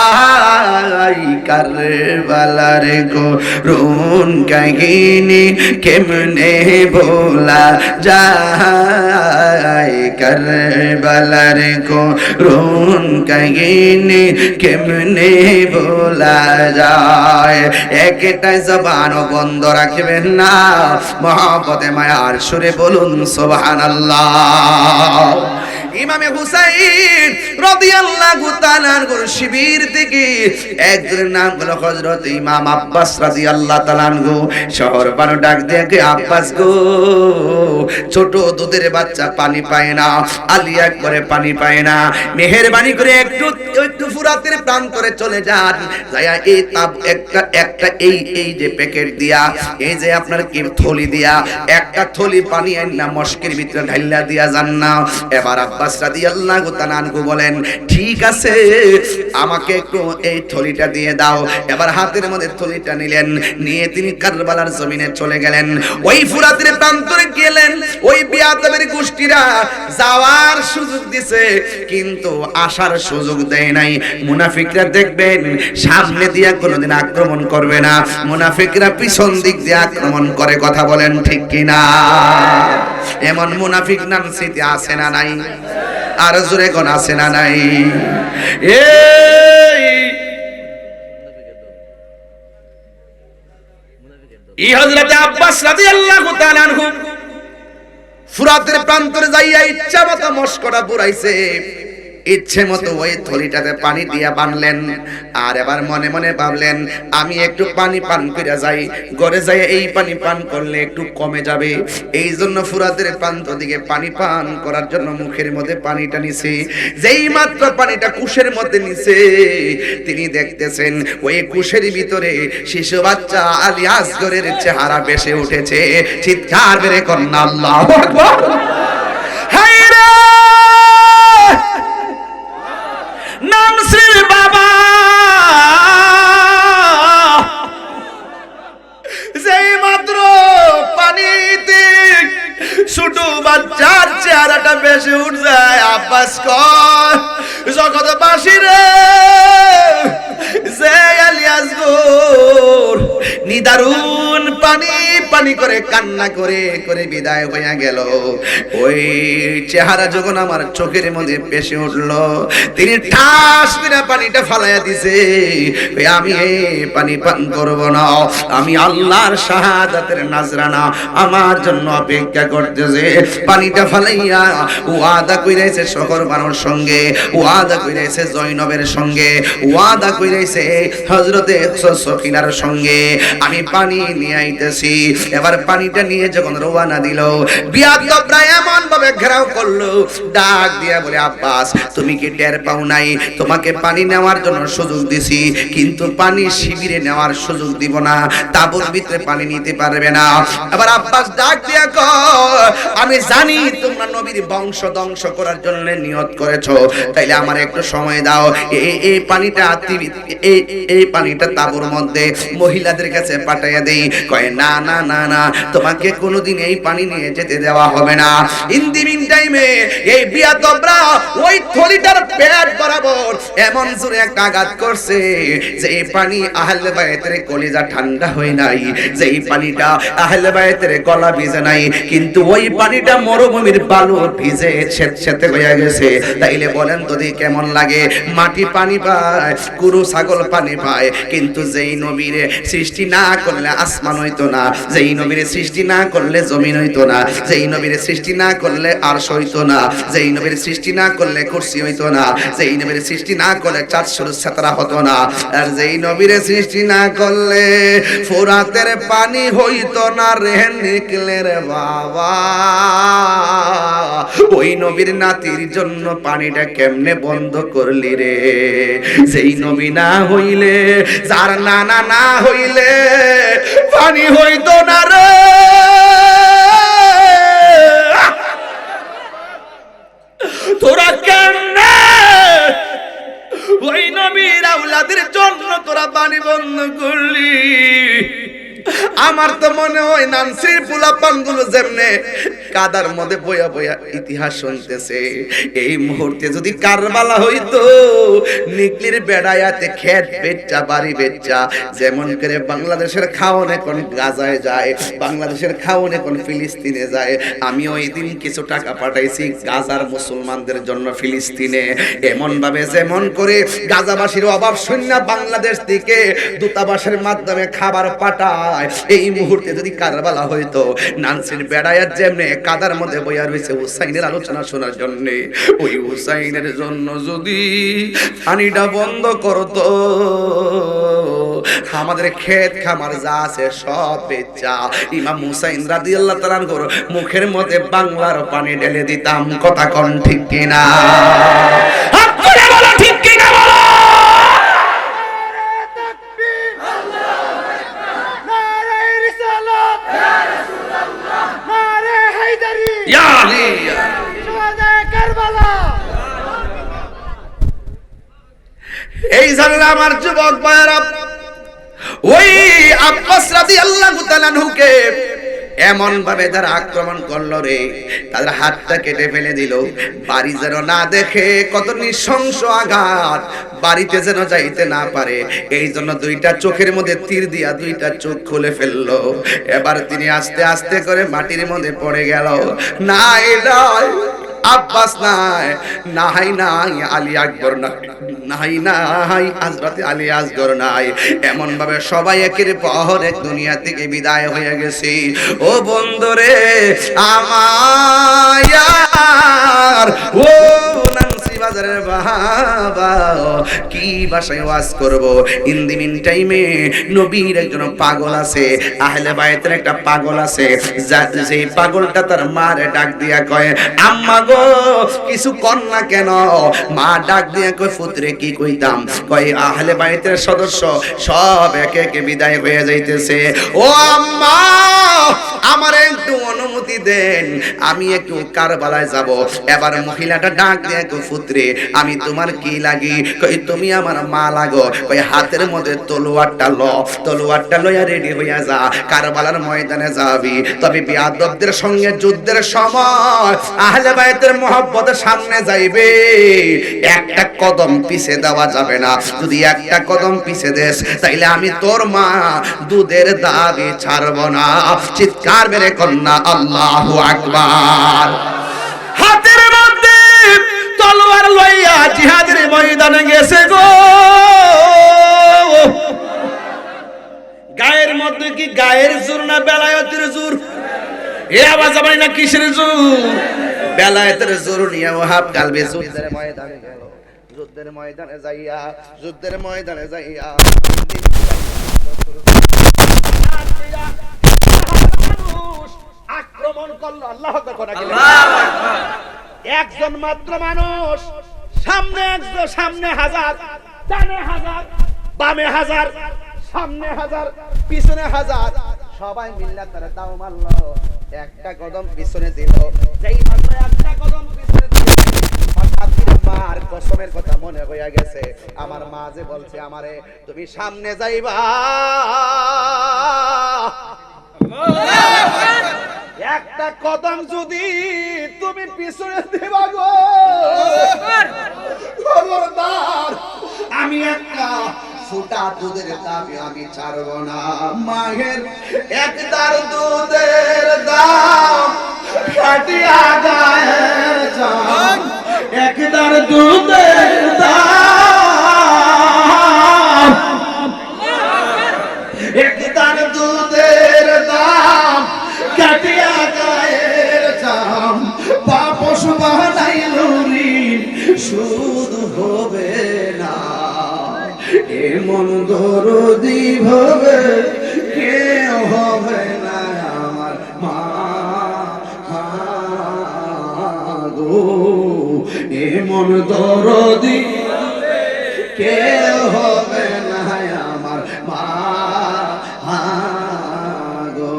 কারবালার করুণ কাহিনী কেমনে ভোলা যায়, কারবালার করুণ কাহিনী কেমনে ভোলা যায়। একটাই জবান বন্ধ রাখবেন না, মহব্বতে মায়ার সুরে বলুন সুবহানাল্লাহ। ইমামে হুসাইন রাদিয়াল্লাহু তাআলার শিবির থেকে একজনের নাম হলো হযরত ইমাম আব্বাস রাদিয়াল্লাহু তাআলা শহর বানো ডাক দিয়ে, আব্বাস গো, ছোট দুধের বাচ্চা পানি পায় না, আলিয়া করে পানি পায় না, মেহেরবানি করে একটু একটু ফুরাতের প্রান্তরে চলে যান, যায়া এই তাপ একটা এই যে প্যাকেট দিয়া, এই যে আপনার কি থলি দিয়া একটা থলি পানি আইনা মস্কের ভিতরে ঢাইলা দিয়া যান না। এবার আব্বাস রাদিয়াল্লাহু তাআলা আনহু বলেন, ঠিক আছে, আমাকে একটু এই থলিটা দিয়ে দাও। এবার হাতের মধ্যে থলিটা নিলেন, নিয়ে তিনি কারবালার জমিনে চলে গেলেন। ওই ফুরাতের প্রান্তরে গেলেন, ওই বিয়াদবের গোষ্ঠীরা যাওয়ার সুযোগ দিছে কিন্তু আসার সুযোগ দেয় নাই। মুনাফিকরা দেখবেন সামনে দিয়ে কোনোদিন আক্রমণ করবে না, মুনাফিকরা পিছন দিক দিয়ে আক্রমণ করে, কথা বলেন ঠিক কিনা? এমন মুনাফিক নাম স্মৃতি আছে না নাই? আর জোরে কোন আছে না নাই? এই হযরত আব্বাস রাদিয়াল্লাহু তাআলা আনহু ফুরাতের প্রান্তরে যাইয়া ইচ্ছা মতো মস্করা পুরাইছে, ইচ্ছে মতো ওই থলিটাতে পানি দিয়া বানলেন। আর এবার মনে মনে ভাবলেন, আমি একটু পানি পান করে যাই, ঘরে যাই এই পানি পান করলে একটু কমে যাবে। এই জন্য ফুরাতের প্রান্ত দিকে পানি পান করার জন্য মুখের মধ্যে পানিটা নিছে। যেই মাত্র পানিটা কুশের মধ্যে নিছে, তিনি দেখতেছেন ওই কুশের ভিতরে শিশু বাচ্চা আলী আসগরের চেহারা ভেসে উঠেছে। চিৎকার বেরে কন্যা আল্লাহু আকবার। নামসির বাবা যেই মাত্র পানিতে ছোট বাচ্চার চেহারাটা বেশি উঠ যায়, আব্বাস কর জগৎ বাসী রে, যে আলিয়াস গোর নিদারুন পানি পানি করে কান্না করে করে বিদায় হইয়া গেল। ওই চেহারা যখন আমার চোখের মধ্যে ভেসে উঠলো, তিনি ঠাস করে পানিটা ফালাইয়া দিছে। আমি এই পানি পান করব না, আমি আল্লাহর শাহাদাতের নাজরানা আমার জন্য অপেক্ষা করতেছে। পানিটা ফালাইয়া ওয়াদা কইরাইছে শহর বানোর সঙ্গে, ওয়াদা কইরাইছে জয়নবের সঙ্গে, ওয়াদা কইরাইছে হযরতে সফিনার সঙ্গে, আমি পানি নিয়ে আইতেছি। এবার পানিটা নিয়ে যখন রওনা দিল, বিয়াদবরা এমন ভাবে ঘেরাও করলো, ডাক দিয়া বলে, আব্বাস তুমি কি টের পাও নাই? তোমাকে পানি নেওয়ার জন্য সুযোগ দিছি, কিন্তু পানি শিবিরে নেওয়ার সুযোগ দিব না, তাঁবুর ভিতরে পানি নিতে পারবে না। এবার আব্বাস ডাক দিয়া কয়, আমি জানি তোমরা নবীর বংশ ধ্বংস করার জন্য নিয়ত করেছো, তাইলে আমার একটু সময় দাও, এই পানিটা এই পানিটা তাঁবুর মধ্যে মহিলাদের কাছে পাঠাইয়া দেই। কয়, না না না না, তোমাকে কোনোদিন এই পানি নিয়ে যেতে দেওয়া হবে না। ইন দি মিন টাইমে এই বিয়াদবরা ওই থলিটার পেট বরাবর এমন জোরে একটা আঘাত করছে যে এই পানি আহলে বাইতের কলিজা ঠান্ডা হয় নাই, যে এই পানিটা আহলে বাইতের গলা ভিজে নাই, কিন্তু ওই পানিটা মরুভূমির বালু ভিজে ছেতে হয়ে গেছে। তাইলে বলেন তো কেমন লাগে? মাটি পানি পায়, গরু ছাগল পানি পায়, কিন্তু যেই নবীরে সৃষ্টি না করলে আসমান হইতো না, যেই নবীরে সৃষ্টি না করলে জমিন হইতো না, যেই নবীরে সৃষ্টি না করলে আরশ হইতো না, যেই নবীরে সৃষ্টি না করলে কুরসি হইতো না, যেই নবীরে সৃষ্টি না করলে চারশোর ছাতরা হতো না, আর যেই নবীরে সৃষ্টি না করলে ফোরাতের পানি হইতো না রে নিকলে রে বাবা। ওই নবীর নাতির জন্য পানিটা কেমনে বন্ধ করলি রে? যেই নবী না হইলে, যার নানা না হইলে পানি হইতো না রে। তোরা কেমনে ওই নবীর আওলাদের জন্য তোরা পানি বন্ধ করলি? আমার তো মনে হয় নানসির পোলাপানগুলো যেমনে কাদার মধ্যে বয়া বয়া ইতিহাস শুনতেছে, এই মুহূর্তে যদি কারবালা হইতো, নিকলির বেড়ায়াতে খেত বেচ্চা বাড়ি বেচ্চা যেমন করে বাংলাদেশের খাওন এখন গাজায় যায়, বাংলাদেশের খাওন এখন ফিলিস্তিনে যায়। আমি ওই দিন কিছু টাকা পাঠাইছি গাজার মুসলমানদের জন্য ফিলিস্তিনে, এমন ভাবে যেমন করে গাজাবাসীর অভাব শূন্য বাংলাদেশ থেকে দূতাবাসের মাধ্যমে খাবার পাঠায়, এই মুহূর্তে যদি কারবালা হইতো, নানসির বেড়ায়াত যেমনে কাদার মধ্যে বইয়া রয়েছে হুসাইনের আলোচনা শোনার জন্য, ওই হুসাইনের জন্য যদি পানিটা বন্ধ করতো, আমাদের ক্ষেত খামার যা আছে সব বেচা ইমাম হুসাইন রাদিয়াল্লাহু তাআলা আনহুর মুখের মধ্যে বাংলার পানি ঢেলে দিতাম। কথা কোন ঠিক কিনা? আপনারা বলো ঠিক কিনা বলো। এই জানলা আমার যুবক ভাইরা, ওই আব্বাস রাদিয়াল্লাহু তাআলা আনহুকে এমন ভাবে তারা আক্রমণ করলো রে, তাদের হাতটা কেটে ফেলে দিল, বাড়ি যেন না দেখে, কত নৃশংস আঘাত, বাড়িতে যেন যাইতে না পারে, এই জন্য দুইটা চোখের মধ্যে তীর দিয়া দুইটা চোখ খুলে ফেললো। এবার তিনি আস্তে আস্তে করে মাটির মধ্যে পড়ে গেল। নাই নাই আব্বাস নাই, নাই নাই আলী আকবর নাই, নাই নাই হযরত আলী আসগর নাই, এমন ভাবে সবাই একের পর এক দুনিয়া থেকে বিদায় হয়ে গেছে। ও বন্ধুরে আমার, ও নানসি বাজারের বাবা, কি ভাষায় ওয়াজ করব? ইন দি মিন টাইমে নবীর একজন পাগল আছে, আহলে বায়তের একটা পাগল আছে, যে পাগলটা তার মারে ডাক দিয়া কয়, আম্মা গো কিছু কর না কেন? মা ডাক দিয়া কয়, পুত্রে কি কইতাম? কয় আহলে বায়তের সদস্য সব একে একে বিদায় হয়ে যাইতেছে, ও আম্মা আমার একটু অনুমতি দেন, আমি একটু কারবালায় যাব। এবার মহিলাটা ডাক দিয়ে কয়, পুত্রে আমি তোমার কি লাগি? কই তুমি আমার মা লাগো। কই হাতের মধ্যে তলোয়ারটা ল, তলোয়ারটা লইয়া রেডি হইয়া যা, কারবালার ময়দানে যাবি। তবে বিয়াদবদের সঙ্গে যুদ্ধের সময় আহলে বায়তের মহব্বতের সামনে যাইবে, একটা কদম পিছে দেওয়া যাবে না, যদি একটা কদম পিছে দেস তাইলে আমি তোর মা দুধের দাবি ছাড়ব না। চিৎকার মেরে কন্যা আল্লাহু আকবার। হাতের মধ্যে তলোয়ার লইয়া জিহাদের ময়দানে গেছে গো, গায়ের মধ্যে কি গায়ের জোর না বেলায়েতের জোর? এ আওয়াজ আমায় না কিসের জোর? বেলায়েতের জোর নিয়ে ওহাব কালবে যুদ্ধের ময়দানে গেল। যুদ্ধের ময়দানে যাইয়া, যুদ্ধের ময়দানে যাইয়া আক্রমণ করলো। আল্লাহু আকবার। একজন মাত্র মানুষ, সামনে একজন, সামনে হাজার, ডানে হাজার, বামে হাজার, সামনে হাজার, পিছনে হাজার, সবাই মিলে তারা দাও মারলো। একটা কদম পিছনে দিল, যেই মাত্র একটা কদম পিছনে দিল, মার কসমের কথা মনে হইয়া গেছে। আমার মা যে বলছে আমারে তুমি সামনে যাইবা, একটা কদম যদি তুমি পিছনে দিবা গো, খবরদার আমি একটা ফুটা দুধের দাবি আমি ছাড়ব না। মায়ের একদার দুধের দাম কাটিয়া গায়ের জান, একদার দুধের দাম, একদার দুধের দাম কাটিয়া গায়ের জাম, বাপস বানাইল ঋণ সুদ হবে না। এমন দরদি ভাবে কেউ হবে না আমার মা গো, এমন দরদি কেউ হবে না আমার মা গো।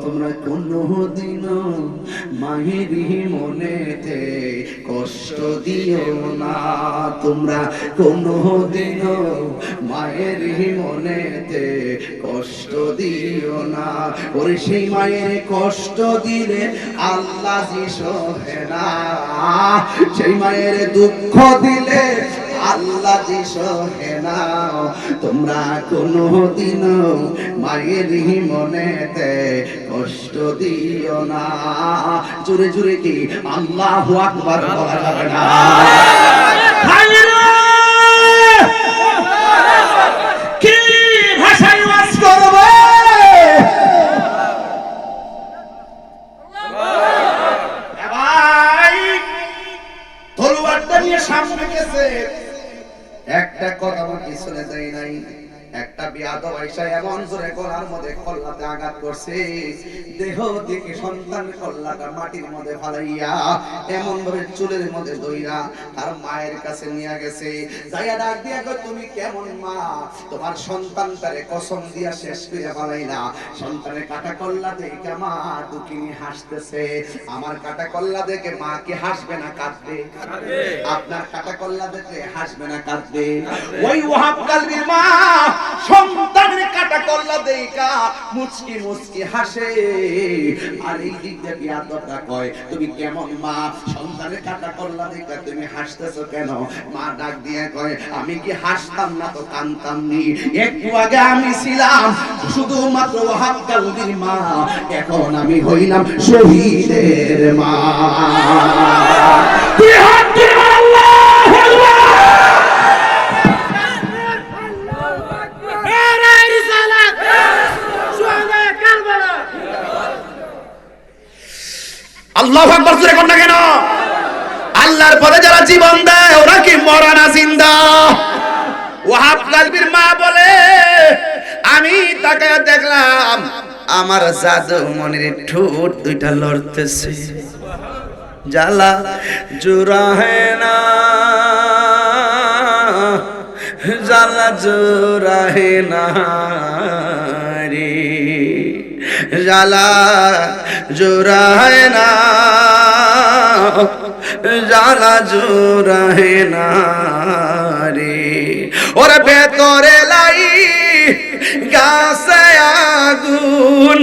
তোমরা কোনদিনও মাহিরি মনেতে কষ্ট কষ্ট দিও না, তোমরা কোনোদিনও মায়ের মনেতে কষ্ট দিও না। ওরে সেই মায়ের কষ্ট দিলে আল্লাহ জি সহে না, সেই মায়ের দুঃখ দিলে আল্লাহ জি সহে না। তোমরা কোনোদিনও মায়ের মনেতে কষ্ট দিও না। জোরে জোরে কি আল্লাহু আকবার বলা যাবে না? কি ভাষায় ওয়াজ করব? ভাই তলোয়ারটা নিয়ে সামনে গেছে, একটা কথা আমার পিছনে যায় নাই। একটা বিয়াদব আইসা এমন জোরে গলার মধ্যে কল্লাতে আঘাত করছে, দেহ থেকে সন্তান কল্লাটা মাটির মধ্যে ফালাইয়া এমন ভাবে চুলের মধ্যে দইরা তার মায়ের কাছে নিয়ে গেছে। যাইয়া ডাক দিয়া কই, তুমি কেমন মা? তোমার সন্তানটারে কসম দিয়া শেষ করে ফালাইলা। সন্তানের কাটা কল্লা দেখে মা দুঃখিনী হাসতেছে। আমার কাটা কল্লা দেখে মা কি হাসবে না কাঁদবে? আপনার কাটা কল্লা দেখে হাসবে না কাঁদবে? ওই ওয়াহাব কালবির মা সন্তানের কাটা কল্লা দেইকা মুচকি মুচকি হাসে। আর এই দিক দিয়ে বিয়াদবরা কয়, তুমি কেমন মা? সন্তানের কাটা কল্লা দেইকা তুমি হাসতেছো কেন? মা ডাক দিয়ে কয়, আমি কি হাসতাম না তো কাঁদতাম নি? একটু আগে আমি ছিলাম শুধুমাত্র ওয়াহাব কালবির মা, এখন আমি হইলাম শহীদের মা। আল্লাহু আকবার জোরে কোন না কেন? আল্লাহর পরে যারা জীবন দেয় ওরা কি মরা না জিন্দা? ওয়াহাব কালবির মা বলে, আমি তাকায় দেখলাম আমার জাদু মনির ঠোঁট দুইটা লড়তেছে। জ্বালা জোড়া হে না, জ্বালা জোড়া হে না রে, জ্বালা জোড়ায় না, জ্বালা জোড়ায় না রে। ওরে ভেতরে লাই গাছে আগুন,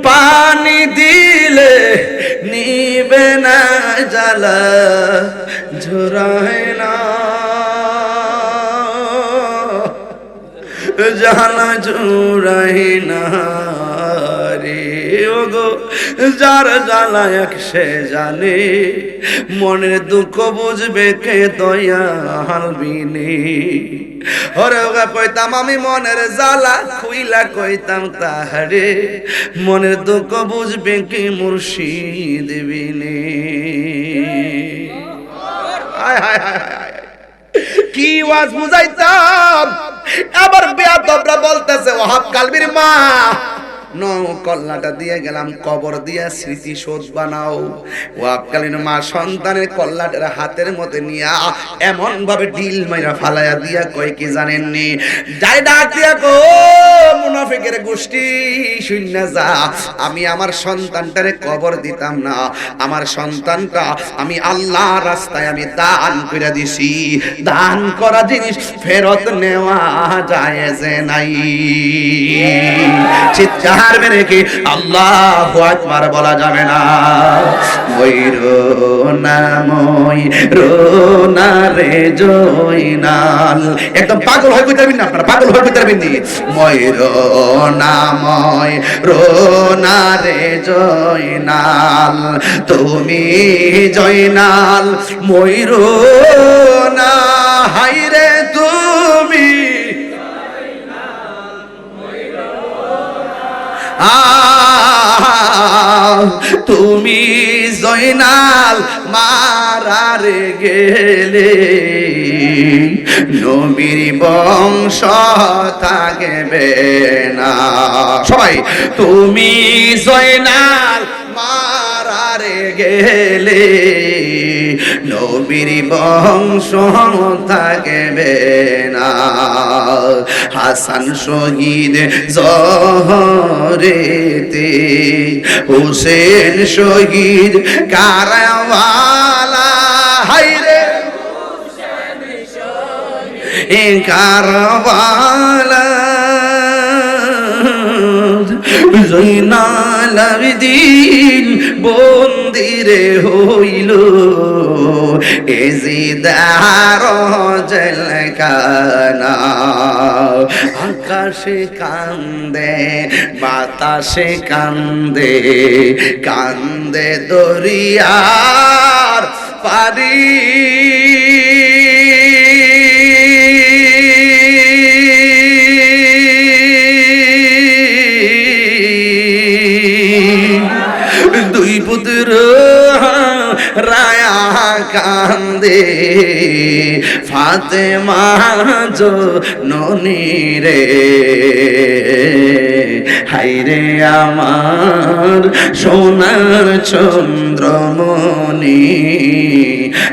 পানি দিলে নিবে না, জ্বালা জোড়ায় না, জ্বালা জোড়ায় না রে। ওগো যার জ্বালা এক সে জানে, মনের দুঃখ বুঝবে কে দয়াল বিনে। ওরে ওগা কইতাম আমি মনের জ্বালা, খুইলা কইতাম তাহারে, মনের দুঃখ বুঝবে কে মুর্শিদ বিনে। হায় হায় হায় হায়, কি ওয়াজ বুঝাইতাম। আবার বেয়াদবরা বলতেছে, ওয়াহাব কালবির মা কল্লাটা দিয়ে গেলাম, কবর দিয়া স্মৃতি শোধ বানাও। ওয়াহাব কালবির মা সন্তানের কল্লাটার হাতের মধ্যে নিয়া এমন ভাবে ঢিল মাইরা ফালাইয়া দিয়া কয় কি জানেননি? যাই ডাক দিয়া কো, মুনাফিকের গোষ্ঠী শুননা যা, আমি আমার সন্তানটারে কবর দিতাম না, আমার সন্তানটা আমি আল্লাহর রাস্তায় আমি দান করে দিছি। দান করা জিনিস ফেরত নেওয়া জায়েজ নাই। চিৎকার মেরে কি আল্লাহু আকবার বলা যাবে না? ময়ূরো না ময়ূরো না রে জয়নাল, একদম পাগল হয়ে কইতে পারবেন না আপনারা, পাগল হয়ে কইতে পারবেন নি? ময়ূরো না ময়ূরো না রে জয়নাল, তুমি জয়নাল ময়ূরো না, হাইরে তুমি তুমি জয়নাল মারারে গেলে, নবীর বংশ থাকবে না। সবাই তুমি জয়নাল মারারে গেলে, নবীর বংশ থাকবে না। হাসান শহীদ জহরেতে, হুসেন শহীদ কারওয়ালা, হায়রে কারবালা জৈনাল আবিদিন বন্দিরে হইল এজিদার জেলখানা আকাশে কান্দে বাতাসে কান্দে কান্দে দরিয়ার পারি দুই পুত্র রায়া কান্দে ফাতেমা জননী রে হাইরে আমার সোনার চন্দ্রমণি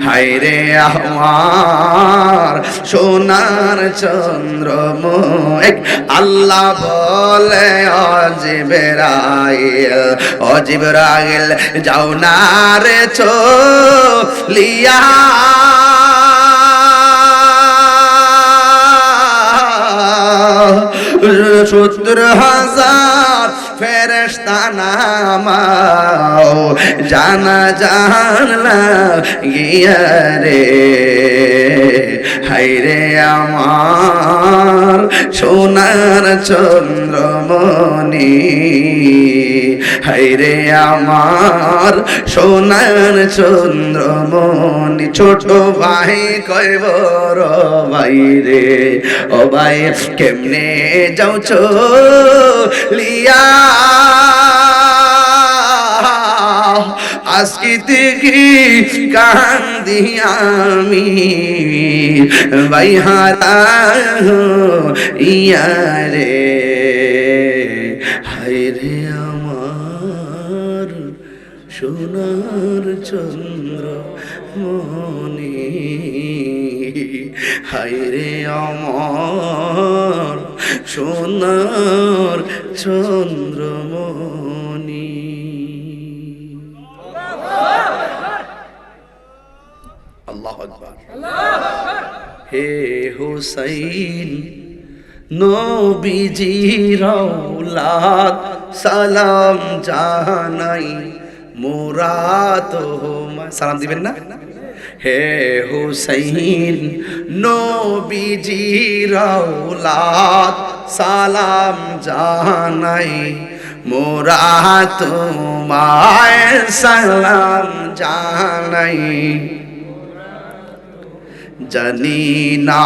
হাইরে আমার সোনার চন্দ্রমণি আল্লাহ বলে অজিবরাইল যাও না রে চলিয়া সত্তর হাজার ফেরেশতা নামাও জানা জানলা গিয়া রে হাইরে আমার সোনার চন্দ্রমণি হাইরে আমার সোনার চন্দ্রমণি ছোট ভাই কয় বড় ভাই রে ও ভাই কেমনে যাও চলিয়া আজকে থেকে কান্দি আমি ভাই হারা ইয়া রে হায়রে আমার সোনার চন্দ্রমণি হায়রে আমার সোনার চন্দ্রমণি আল্লাহু আকবার হে হুসাইন নবীজির আওলাদ সালাম জানাই মোরা তোমায় সালাম দিবেন না হে হুসাইন নবীজির আওলাদ সালাম জানাই মোরা তোমায় সালাম জানাই জানি না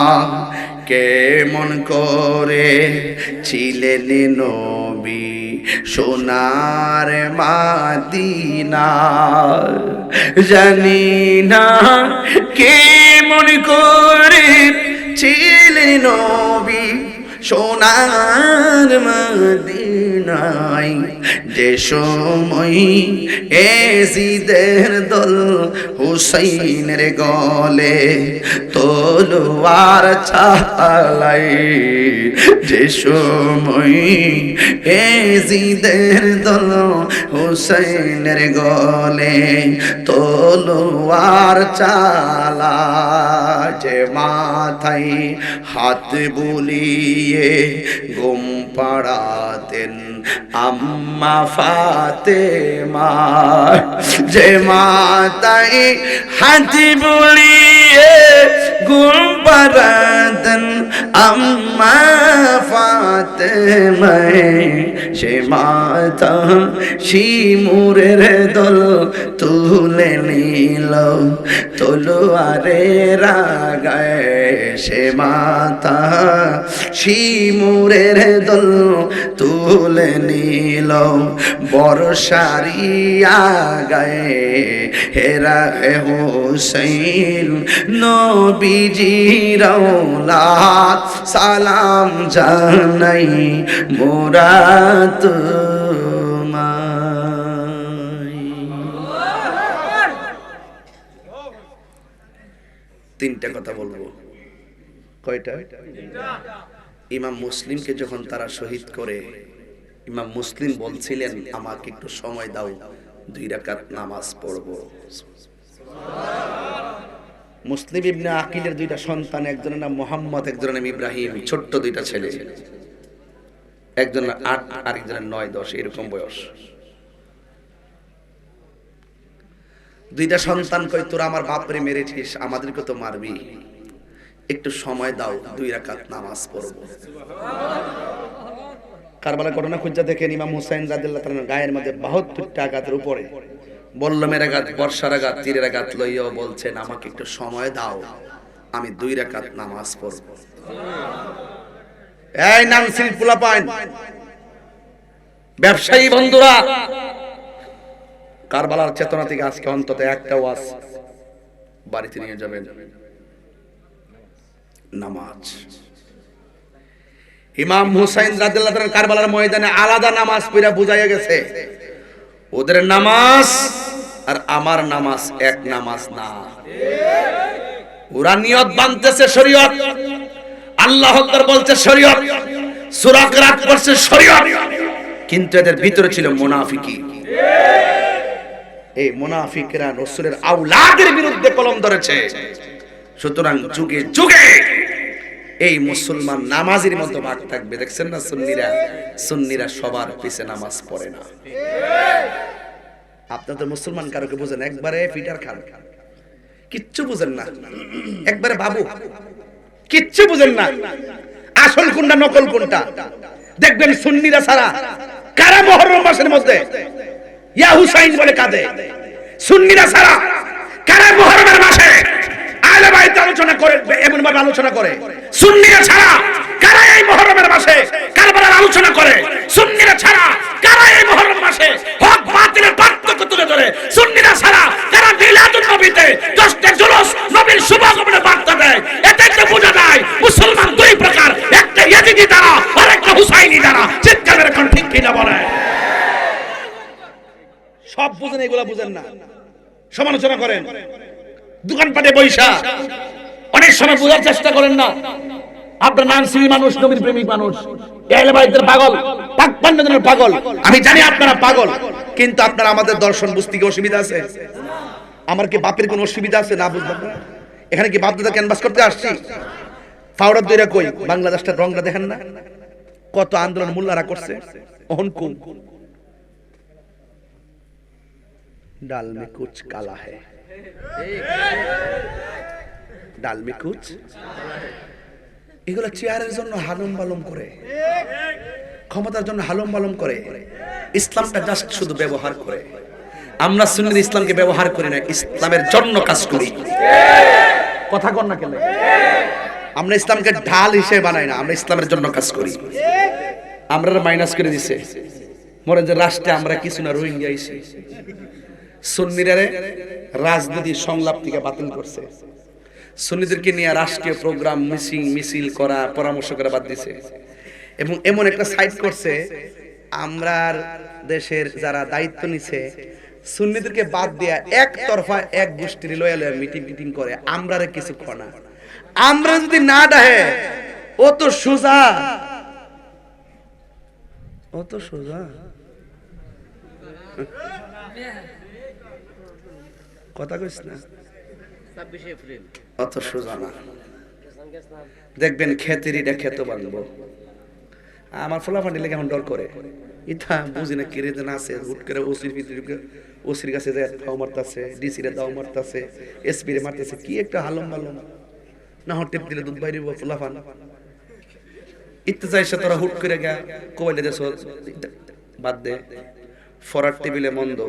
কেমন করে ছিলেন নবী সোনার মাদিনা জানি না কেমন করে ছিলেন নবী সোনার মদিনায় যে সময় এজিদের দল হুসাইনের গলে তলোয়ার চালাই যে সময় এজিদের দল হুসাইনের গলে তলোয়ার চালা যে মাথায় হাত বুলিয়ে ঘুম পাড়াতেন আম্মা ফাতেমা যে মাথায় হাত বুলিয়ে ঘুম পাড়াতেন আম্মা ফাতেমা সে মাথা শিমুরের দল তুলে নিল তলোয়ারে রাগায় সে মাথা শিমুরের দল তুলে নিল বর্ষারিয়া গায়ে হেরা হে হুসাইন নবীজির আওলাদ সালাম জানাই মোরা তোমায়। তিনটা কথা বলবো। কয়টা? ইমাম মুসলিমকে যখন তারা শহীদ করে, ইমাম মুসলিম বলছিলেন আমাকে একটু সময় দাও, 2 রাকাত নামাজ পড়বো। মুসলিম ইবনে আকিলের দুইটা সন্তান, একজনের নাম মোহাম্মদ, একজনের নাম ইব্রাহিম, ছোট্ট দুইটা ছেলে, একজনের 8 আর একজনের 9-10 এরকম বয়স। দুইটা সন্তান কই, তোরা আমার বাপরে মেরেছিস, আমাদেরকে তো মারবি, একটু সময় দাও, 2 রাকাত নামাজ পড়বো। কারবালার ঘটনা খুঁজে দেখেন, ইমাম হুসাইন রাদিয়াল্লাহু তাআলা গায়ের মধ্যে 72টা আঘাতের উপরে বল্লমের আঘাত, বর্ষার আঘাত, তীরের আঘাত লইয়াও বলছেন, আমাকে একটু সময় দাও, আমি 2 রাকাত নামাজ পড়বো। এই নানসির পোলাপাইন, ব্যবসায়ী বন্ধুরা, কারবালার চেতনা থেকে আজকে অন্তত একটা ওয়াজ বাড়িতে নিয়ে যাবেন, নামাজ। ইমাম হুসাইন রাদিয়াল্লাহু তাআলা কারবালার ময়দানে আলাদা নামাজ পড়া বুঝাইয়া গেছে, ওদের নামাজ আর আমার নামাজ এক নামাজ না। ওরা নিয়ত বাঁধতেছে শরীয়ত, আল্লাহ আকবার বলছে শরীয়ত, সূরা কিরাত পড়ছে শরীয়ত, কিন্তু এদের ভিতরে ছিল মুনাফিকি। এই মুনাফিকরা রাসূলের আওলাদের বিরুদ্ধে কলম ধরেছে। সুতরাং যুগে যুগে এই মুসলমান নামাজের মতো ভাগ থাকবে। দেখছেন না, সুন্নিরা সবার পিছে নামাজ পড়ে না। আপনারা তো মুসলমান কারোকে বুঝেন, একবারে ফিটার খান, কিচ্ছু বুঝেন না, একবারে বাবু, কিচ্ছু বুঝেন না, আসল কোনটা নকল কোনটা। দেখবেন সুন্নিরা ছাড়া কারা মুহররম মাসের মধ্যে ইয়া হুসাইন বলে কাঁদে, সুন্নিরা ছাড়া কারা মুহররমের মাসে আহলে বাইত আলোচনা করে, এমন ভাবে আলোচনা করে। সুন্নিরা ছাড়া কারা এই মুহররমের মাসে কারবালার আলোচনা করে, সুন্নিরা ছাড়া কারা এই মুহররম মাসে হক বাতিলের পার্থক্য তুলে ধরে, সুন্নিরা ছাড়া কারা মিলাদুন নবীতে 10টা জুলুস নবীর শুভাগমনের বার্তা দেয়। এতে তো বোঝা যায় মুসলমান 2 প্রকার, একটা ইয়াজিদি দ্বারা আর একটা হুসাইনি দ্বারা। চিৎকার এখন ঠিক কিনা বলে? সব বুঝেন, এগুলা বুঝেন না, সমালোচনা করেন দোকানপাটে বৈশা, অনেক সময় বোঝার চেষ্টা করেন না। আপনার নানসিরি মানুষ, নবীর প্রেমিক মানুষ, আহলে বাইতের পাগল, পাক পান্ডাদের পাগল, আমি জানি আপনারা পাগল, কিন্তু আপনারা আমাদের দর্শন বুঝতে কি অসুবিধা আছে? আমার কি বাপের কোনো অসুবিধা আছে? না বুঝলাম না। এখানে কি বাপদাদা ক্যানভাস করতে আসছি? ফাওড়ার দইরা কই, বাংলাদেশটা রংটা দেখেন না, কত আন্দোলন মোল্লারা করছে। ওহন কুম ডাল মে কুছ কালা है, ডাল মে কুছ, এগুলো চেয়ারের জন্য হালম বালম করে, ক্ষমতার জন্য হালম বালম করে, ইসলামটা জাস্ট শুধু ব্যবহার করে। আমরা সুন্নির ইসলামকে ব্যবহার করি না, ইসলামের জন্য কাজ করি। কথা কন না কেন? আমরা ইসলামকে ঢাল হিসেবে বানাই না, আমরা ইসলামের জন্য কাজ করি। আমরা মাইনাস করে দিছে, মনে যে রাষ্ট্রে আমরা কিছু না, রোহিঙ্গা আইছে। সুন্নিরা রাজনীতি সংলাপ থেকে বাতিল করছে, সুন্নিদেরকে নিয়ে রাষ্ট্রীয় প্রোগ্রাম মিছিল করা, পরামর্শ করা বাদ দিছে, এবং এমন একটা সাইট করছে, আমরা দেশের যারা দায়িত্ব নিছে সুন্নিদেরকে বাদ দিয়া একতরফা এক গোষ্ঠীর লয়া লয়া মিটিং করে। আমরা কিছু খনা, আমরা যদি না ডাহে, ও তো সোজা, ও তো সোজা, কথা কইস না, অত সোজা না। দেখবেন খেতেরিটা খেতে বানবো, আমার ফলাফান্ডি লেগে এখন ডর করে, ইথা বুঝি না কিরে না আছে, হুট করে ওসির কাছে যায় ফাও মারতাছে, ডিসি রে দাও মারতাছে, এসপি রে মারতাছে, কি একটা হালম বালম না। টেপ দিলে দুধ বাইরে ফলাফান ইত্তে চাইছে, তোরা হুট করে গা কোবাইলে দেশ বাদ দে, ফরার টেবিলে মন্দ।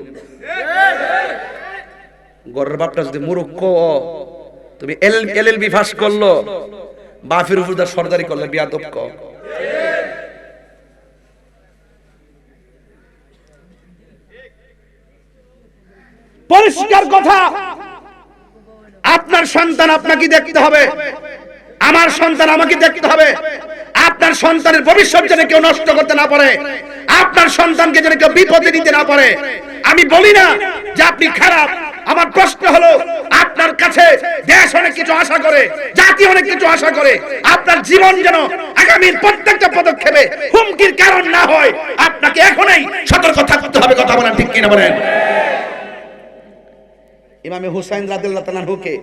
গরের বাপটা যদি মুরুক্ষ, তুমি এলএলবি পাস করলো, বাপের উপর তার সরদারি করলে বিয়াদব ক। পরিষ্কার কথা, আপনার সন্তান আপনাকে দেখতে হবে, আমার সন্তান আমাকে দেখতে হবে। আপনার সন্তানের ভবিষ্যৎ যেন কেউ নষ্ট করতে না পারে, আপনার সন্তানকে যেন কেউ বিপদে দিতে না পারে। আমি বলি না যে আপনি খারাপ, আমার প্রশ্ন হলো, আপনার কাছে দেশ অনেক কিছু আশা করে, জাতি অনেক কিছু আশা করে, আপনার জীবন যেন আগামীর প্রত্যেকটা পদক্ষেপে হুমকির কারণ না হয়, আপনাকে এখনই সতর্ক থাকতে হবে। কথা বলেন ঠিক কিনা বলেন? ইমামে হুসাইন রাদিয়াল্লাহু তাআলা আনহুকে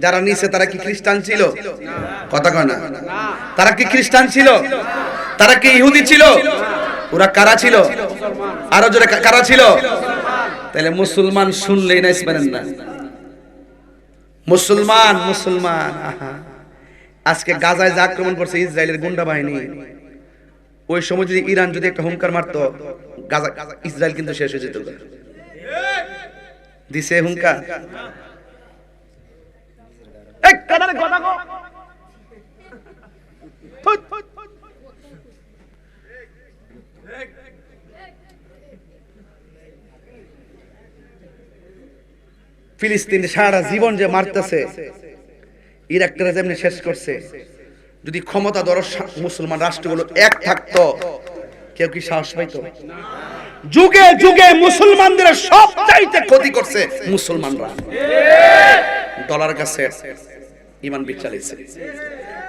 যারা নিচে তারা কি খ্রিস্টান ছিল? কথা কয় না। তারা কি খ্রিস্টান ছিল? তারা কি ইহুদি ছিল? ওরা কারা ছিল? আরো জোরে কারা ছিল? তাহলে মুসলমান শুনলেই না ইসমানেন না। মুসলমান মুসলমান আজকে গাজায় যে আক্রমণ করছে ইসরায়েলের গুন্ডা বাহিনী, ওই সময় যদি ইরান যদি একটা হুঙ্কার মারতো, গাজা ইসরায়েল কিন্তু শেষ হয়ে যেত। দিছে হুঙ্কার? ফিলিস্তিন সারা জীবন যে মারতেছে, ইরাকটারে যেমনি শেষ করছে, যদি ক্ষমতাধর মুসলমান রাষ্ট্রগুলো এক থাকতো, কেউ কি সাহস পাইতো? যুগে যুগে মুসলমানদের সবচাইতে ক্ষতি করছে মুসলমানরা। ডলার কাছে ইমান বিক চালিয়েছে।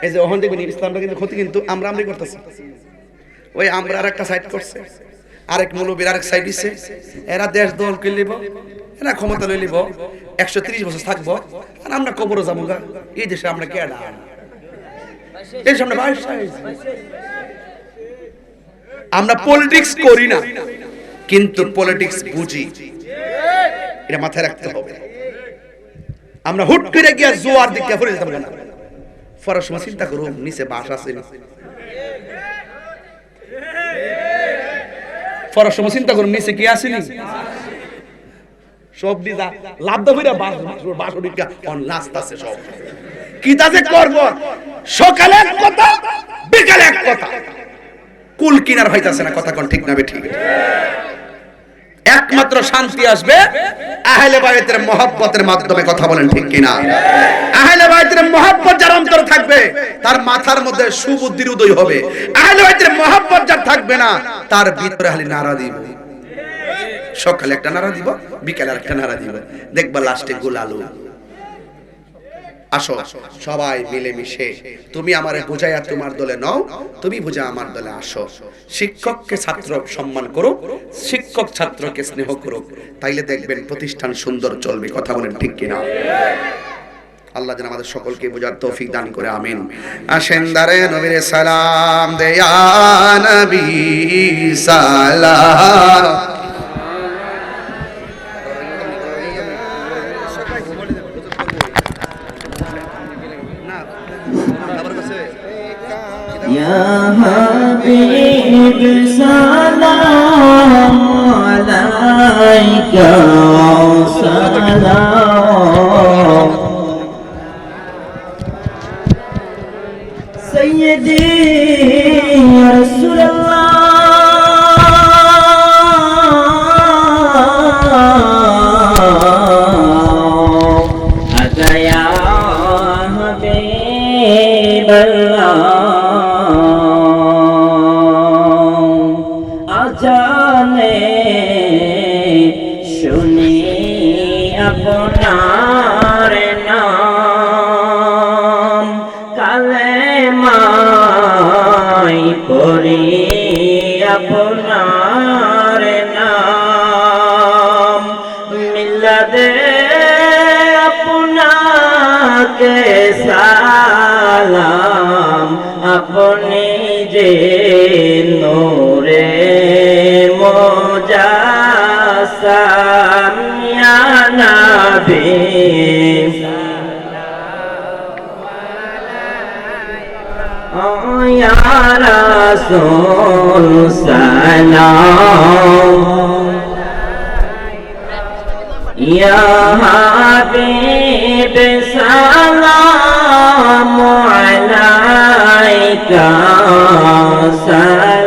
এই যে ওখান দেখবেন ইসলামটা কিন্তু ক্ষতি, কিন্তু আমরাই করতেছি। ওই আমরা আর একটা সাইড করছে, আরেক মৌলবীর আরেক সাইড দিছে। এরা দেশ দল করে নিব, এরা ক্ষমতা লই নিব, 130 বছর থাকবো, আর আমরা কবরে যাবো গা। এই দেশে আমরা কে না, এই সামনে আমরা পলিটিক্স করি না, কিন্তু পলিটিক্স বুঝি, এটা মাথায় রাখতে হবে। আমরা হুট করে গিয়া জোয়ার দিকে পড়ে যেতে পারবো না। ফরাস সময় চিন্তা করুন, নিচে বাস আছে, ফরাস সময় চিন্তা করুন নিচে কি আসেনি, সব দিদা লাভ দা বাস ওদিকে অনলাস্ট আছে সব। কি তাতে করব? সকালে এক কথা, বিকালে এক কথা, কুল কিনার হইতাছে না। কথা কোন ঠিক না বেঠিক? একমাত্র শান্তি আসবে আহলে বায়তের মহব্বতের মাধ্যমে। কথা বলেন ঠিক কিনা? আহলে বায়তের মহব্বত যার অন্তরে থাকবে, তার মাথার মধ্যে সুবুদ্ধির উদয় হবে। আহলে বায়তের মহব্বত যার থাকবে না, তার ভিতরে খালি নারা দিব। সকালে একটা নারা দিব, বিকালে একটা নারা দিব, দেখবা লাস্টে গোলালু। আসো সবাই মিলেমিশে, তুমি আমারে বুঝাইয়া তোমার দলে নাও, তুমি বুঝা আমার দলে আসো। শিক্ষককে ছাত্র সম্মান করুক, শিক্ষক ছাত্রকে স্নেহ করুক, তাইলে দেখবেন প্রতিষ্ঠান সুন্দর চলবে। কথা বলেন ঠিক কিনা? আল্লাহ যেন আমাদের সকলকে বোঝার তৌফিক দান করে, আমিন। আসেন দারে নবীর সালাম দেয়া নবী সালাম। Ya Habib salam alaika salam Sayyidi ya Rasulullah Ata ya Habib Allah জানে শুনি আপনার নাম, কালেমাই পড়ি আপনার নাম, মিলাদে আপনাকে সালাম, আপনি যে নূরে মোজাসাম ইয়া নবী ইয়া রাসূল সালাম ইয়া হাবিব সালাম আলাইকা সালাতুল্লাহ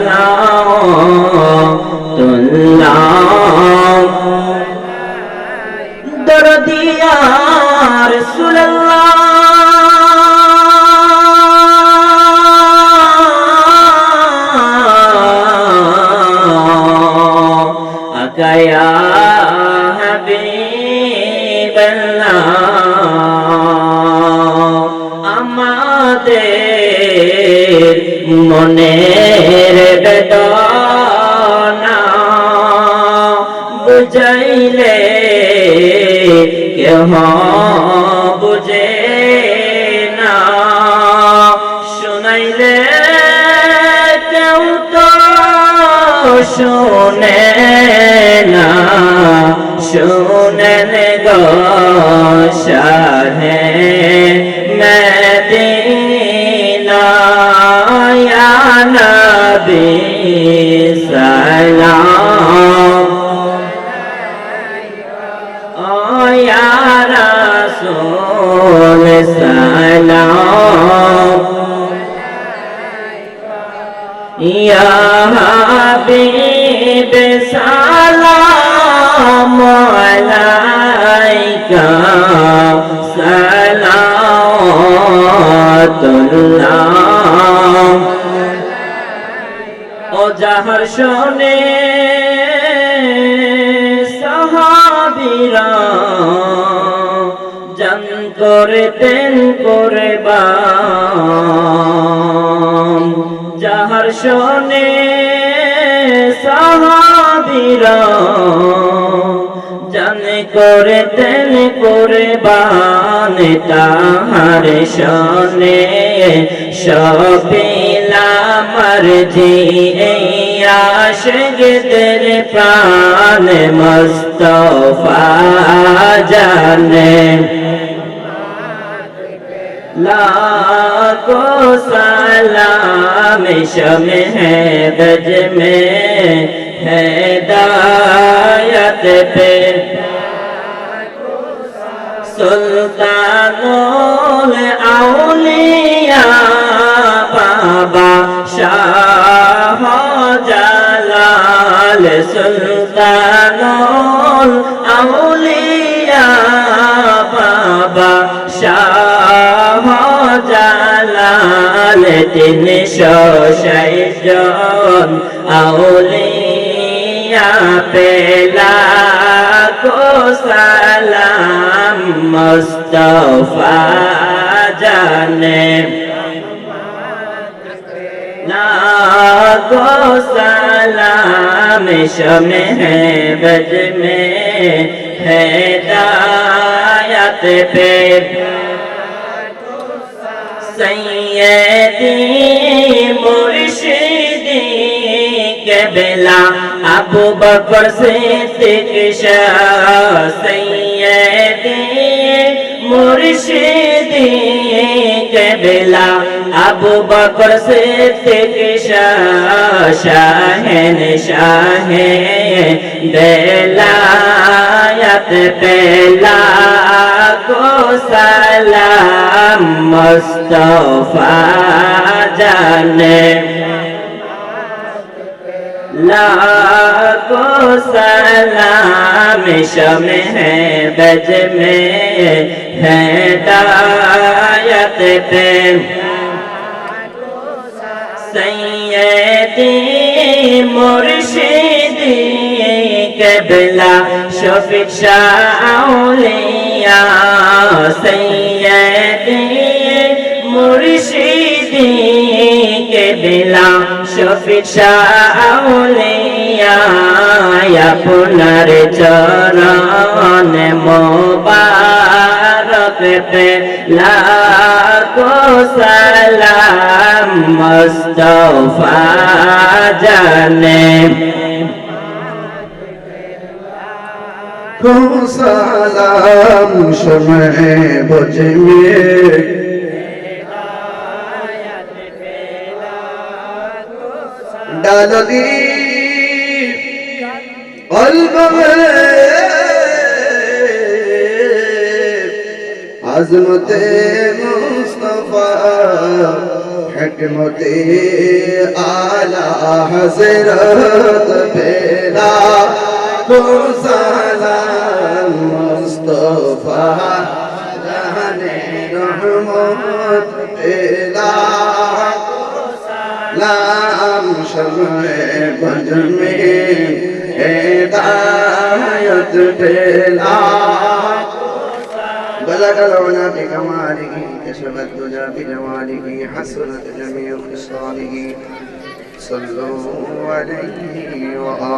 দরদি ইয়া রাসূলুল্লাহ আকায়া হাবিবাল্লাহ আমাদের মনের বেদনা বুঝাইলে কেহ বুঝে শুনেন না শুনেন গো শাহে মদিনা ইয়া নবী সালাম ও ইয়া রাসূল সালাম ইয়া হাবিব সালাম আলাইকা সালাতুল্লাহ ও যাহার শোনে সাহাবীরা জান করতেন কুরবান যাহার শোনে সাহাবীরা জান করতেন কুরবান তাহার শোনে সপিলা মর্জি এই আশিকদের প্রাণ মুস্তাফা জানে लाखो सलाम शम्ह बज में हिदायत पे सुल्तानुल औलिया बाबा शाह जलाल सुल्तानुल औलिया बाबा शाह জালাল 360 জন আউলিয়া পেলা কো সালাম মুস্তাফা জানে লাখো সালাম শম্হ বজ में हिदायत पे सैयदी मुर्शिदी क़िबला अबू बकर सिद्दीक़ शाह सैयदी मुर्शिदी क़िबला अबू बकर सिद्दीक़ शाह शहंशाह बेलायत पेला को सलाम मुस्तफा जाने लाखो सलाम शम्ह बज में हिदायत पे सैयदी मुर्शिदी क़िबला शफीक़ शाह औलिया सैयदी मुर्शिदी क़िबला शफीक़ शाह औलिया আপনার চরণ মোবারক पे लाखो सलाम मुस्तफा जाने को सलाम शम्ह बज में डाल दी क़ल्ब में अज़मते मुस्तफा हिकमते आला हज़रत पेला को सलाम मुस्तफा जाने रहमत पेला लाम शम्ह बज में हिदायत पेला بلغ العلا بكماله كشف الدجى بجماله حسنت جميع خصاله صلوا عليه وآله